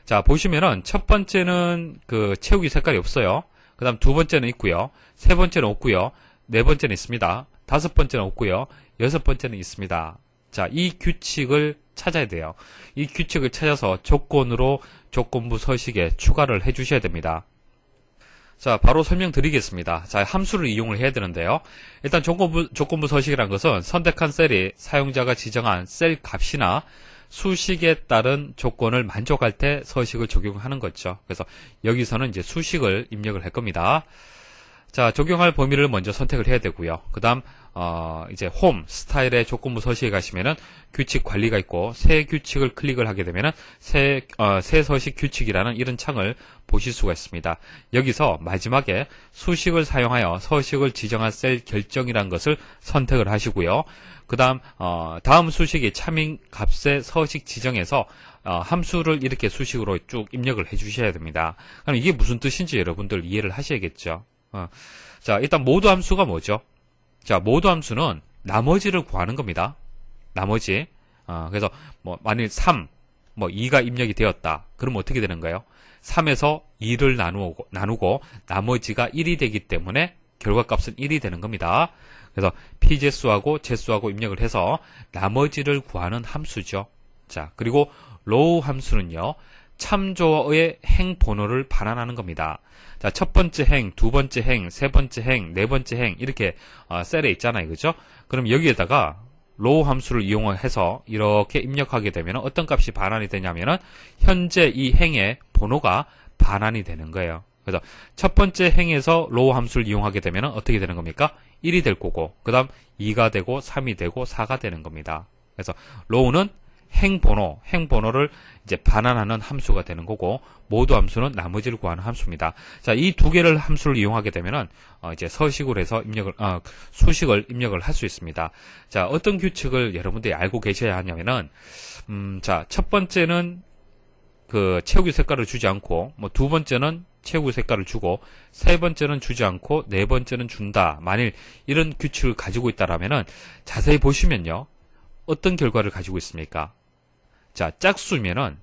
자, 보시면은 첫 번째는 그 채우기 색깔이 없어요. 그 다음 두 번째는 있고요. 세 번째는 없고요. 네 번째는 있습니다. 다섯 번째는 없고요. 여섯 번째는 있습니다. 자, 이 규칙을 찾아야 돼요. 이 규칙을 찾아서 조건으로 조건부 서식에 추가를 해 주셔야 됩니다. 자, 바로 설명드리겠습니다. 자, 함수를 이용을 해야 되는데요. 일단 조건부 서식이란 것은 선택한 셀이 사용자가 지정한 셀 값이나 수식에 따른 조건을 만족할 때 서식을 적용하는 거죠. 그래서 여기서는 이제 수식을 입력을 할 겁니다. 자, 적용할 범위를 먼저 선택을 해야 되고요. 그 다음 이제 홈 스타일의 조건부 서식에 가시면은 규칙 관리가 있고 새 규칙을 클릭을 하게 되면은 새 서식 규칙이라는 이런 창을 보실 수가 있습니다. 여기서 마지막에 수식을 사용하여 서식을 지정한 셀 결정이라는 것을 선택을 하시고요. 그 다음 다음 수식이 참인 값의 서식 지정에서 함수를 이렇게 수식으로 쭉 입력을 해 주셔야 됩니다. 그럼 이게 무슨 뜻인지 여러분들 이해를 하셔야겠죠. 자, 일단 모드 함수가 뭐죠? 자, 모드 함수는 나머지를 구하는 겁니다. 나머지. 그래서 만일 3, 2가 입력이 되었다. 그럼 어떻게 되는가요? 3에서 2를 나누고 나머지가 1이 되기 때문에 결과값은 1이 되는 겁니다. 그래서 pjet수하고 jet수하고 입력을 해서 나머지를 구하는 함수죠. 자, 그리고 row 함수는요. 참조의 행 번호를 반환하는 겁니다. 자, 첫 번째 행, 두 번째 행, 세 번째 행, 네 번째 행 이렇게 셀에 있잖아요. 그죠? 그럼 여기에다가 row 함수를 이용해서 이렇게 입력하게 되면 어떤 값이 반환이 되냐면은 현재 이 행의 번호가 반환이 되는 거예요. 그래서 첫 번째 행에서 row 함수를 이용하게 되면 어떻게 되는 겁니까? 1이 될 거고 그 다음 2가 되고 3이 되고 4가 되는 겁니다. 그래서 row는 행번호를 이제 반환하는 함수가 되는 거고, 모드 함수는 나머지를 구하는 함수입니다. 자, 이 두 개를 함수를 이용하게 되면은, 이제 서식으로 해서 수식을 입력을 할 수 있습니다. 자, 어떤 규칙을 여러분들이 알고 계셔야 하냐면은, 자, 첫 번째는 그 채우기 색깔을 주지 않고, 두 번째는 채우기 색깔을 주고, 세 번째는 주지 않고, 네 번째는 준다. 만일 이런 규칙을 가지고 있다라면은, 자세히 보시면요. 어떤 결과를 가지고 있습니까? 자, 짝수면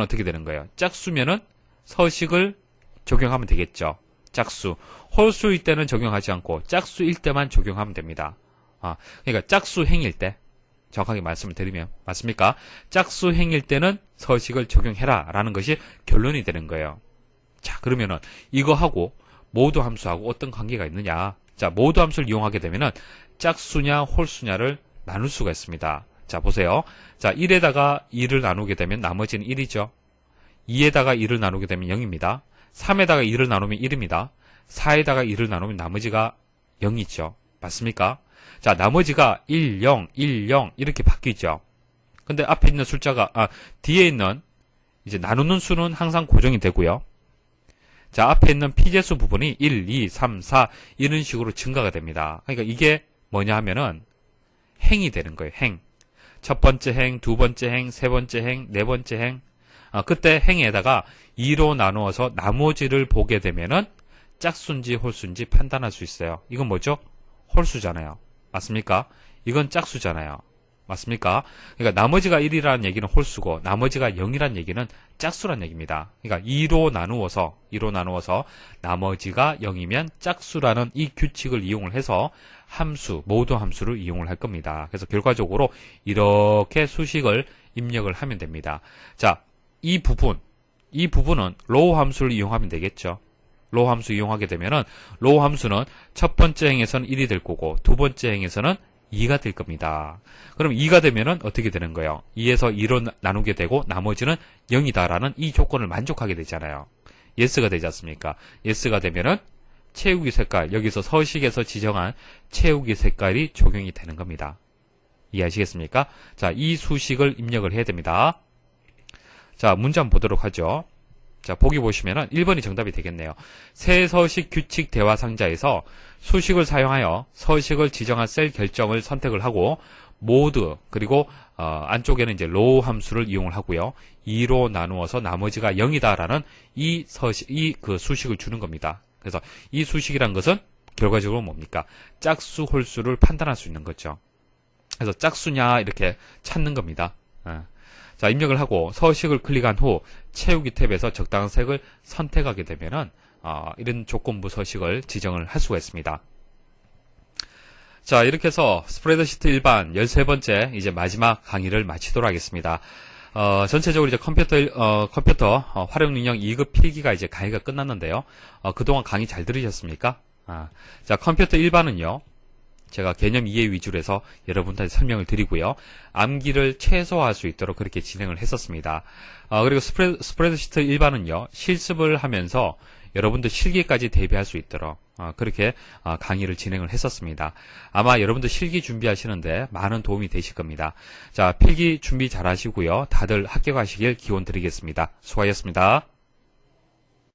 어떻게 되는 거예요? 짝수면은 서식을 적용하면 되겠죠. 짝수. 홀수일 때는 적용하지 않고 짝수일 때만 적용하면 됩니다. 그러니까 짝수행일 때 정확하게 말씀을 드리면 맞습니까? 짝수행일 때는 서식을 적용해라 라는 것이 결론이 되는 거예요. 자, 그러면은 이거하고 모드 함수하고 어떤 관계가 있느냐? 자, 모드 함수를 이용하게 되면은 짝수냐 홀수냐를 나눌 수가 있습니다. 자, 보세요. 자, 1에다가 2를 나누게 되면 나머지는 1이죠. 2에다가 2를 나누게 되면 0입니다. 3에다가 2를 나누면 1입니다. 4에다가 2를 나누면 나머지가 0이죠. 맞습니까? 자, 나머지가 1, 0, 1, 0 이렇게 바뀌죠. 근데 앞에 있는 숫자가, 뒤에 있는 이제 나누는 수는 항상 고정이 되고요. 자, 앞에 있는 pjet수 부분이 1, 2, 3, 4 이런 식으로 증가가 됩니다. 그러니까 이게 뭐냐 하면은 행이 되는 거예요. 행. 첫 번째 행, 두 번째 행, 세 번째 행, 네 번째 행. 그때 행에다가 2로 나누어서 나머지를 보게 되면은 짝수인지 홀수인지 판단할 수 있어요. 이건 뭐죠? 홀수잖아요. 맞습니까? 이건 짝수잖아요. 맞습니까? 그러니까 나머지가 1이라는 얘기는 홀수고 나머지가 0이라는 얘기는 짝수란 얘기입니다. 그러니까 2로 나누어서 나머지가 0이면 짝수라는 이 규칙을 이용을 해서 모드 함수를 이용을 할 겁니다. 그래서 결과적으로 이렇게 수식을 입력을 하면 됩니다. 자, 이 부분은 row 함수를 이용하면 되겠죠. row 함수 이용하게 되면은 row 함수는 첫 번째 행에서는 1이 될 거고 두 번째 행에서는 2가 될 겁니다. 그럼 2가 되면은 어떻게 되는 거예요? 2에서 2로 나누게 되고 나머지는 0이다라는 이 조건을 만족하게 되잖아요. yes가 되지 않습니까? yes가 되면은 채우기 색깔, 여기서 서식에서 지정한 채우기 색깔이 적용이 되는 겁니다. 이해하시겠습니까? 자, 이 수식을 입력을 해야 됩니다. 자, 문제 한번 보도록 하죠. 자, 보기 보시면은 1번이 정답이 되겠네요. 새 서식 규칙 대화 상자에서 수식을 사용하여 서식을 지정한 셀 결정을 선택을 하고 모드 그리고 안쪽에는 이제 row 함수를 이용을 하고요. 2로 나누어서 나머지가 0이다라는 이 수식을 주는 겁니다. 그래서 이 수식이란 것은 결과적으로 뭡니까? 짝수, 홀수를 판단할 수 있는 거죠. 그래서 짝수냐 이렇게 찾는 겁니다. 자, 입력을 하고 서식을 클릭한 후 채우기 탭에서 적당한 색을 선택하게 되면은 이런 조건부 서식을 지정을 할 수가 있습니다. 자, 이렇게 해서 스프레드시트 일반 13번째 이제 마지막 강의를 마치도록 하겠습니다. 전체적으로 이제 컴퓨터 활용 능력 2급 필기가 이제 강의가 끝났는데요. 그동안 강의 잘 들으셨습니까? 자, 컴퓨터 일반은요. 제가 개념 이해 위주로 해서 여러분들한테 설명을 드리고요. 암기를 최소화할 수 있도록 그렇게 진행을 했었습니다. 그리고 스프레드시트 일반은요. 실습을 하면서 여러분들 실기까지 대비할 수 있도록 그렇게 강의를 진행을 했었습니다. 아마 여러분들 실기 준비하시는데 많은 도움이 되실 겁니다. 자, 필기 준비 잘 하시고요. 다들 합격하시길 기원 드리겠습니다. 수고하셨습니다.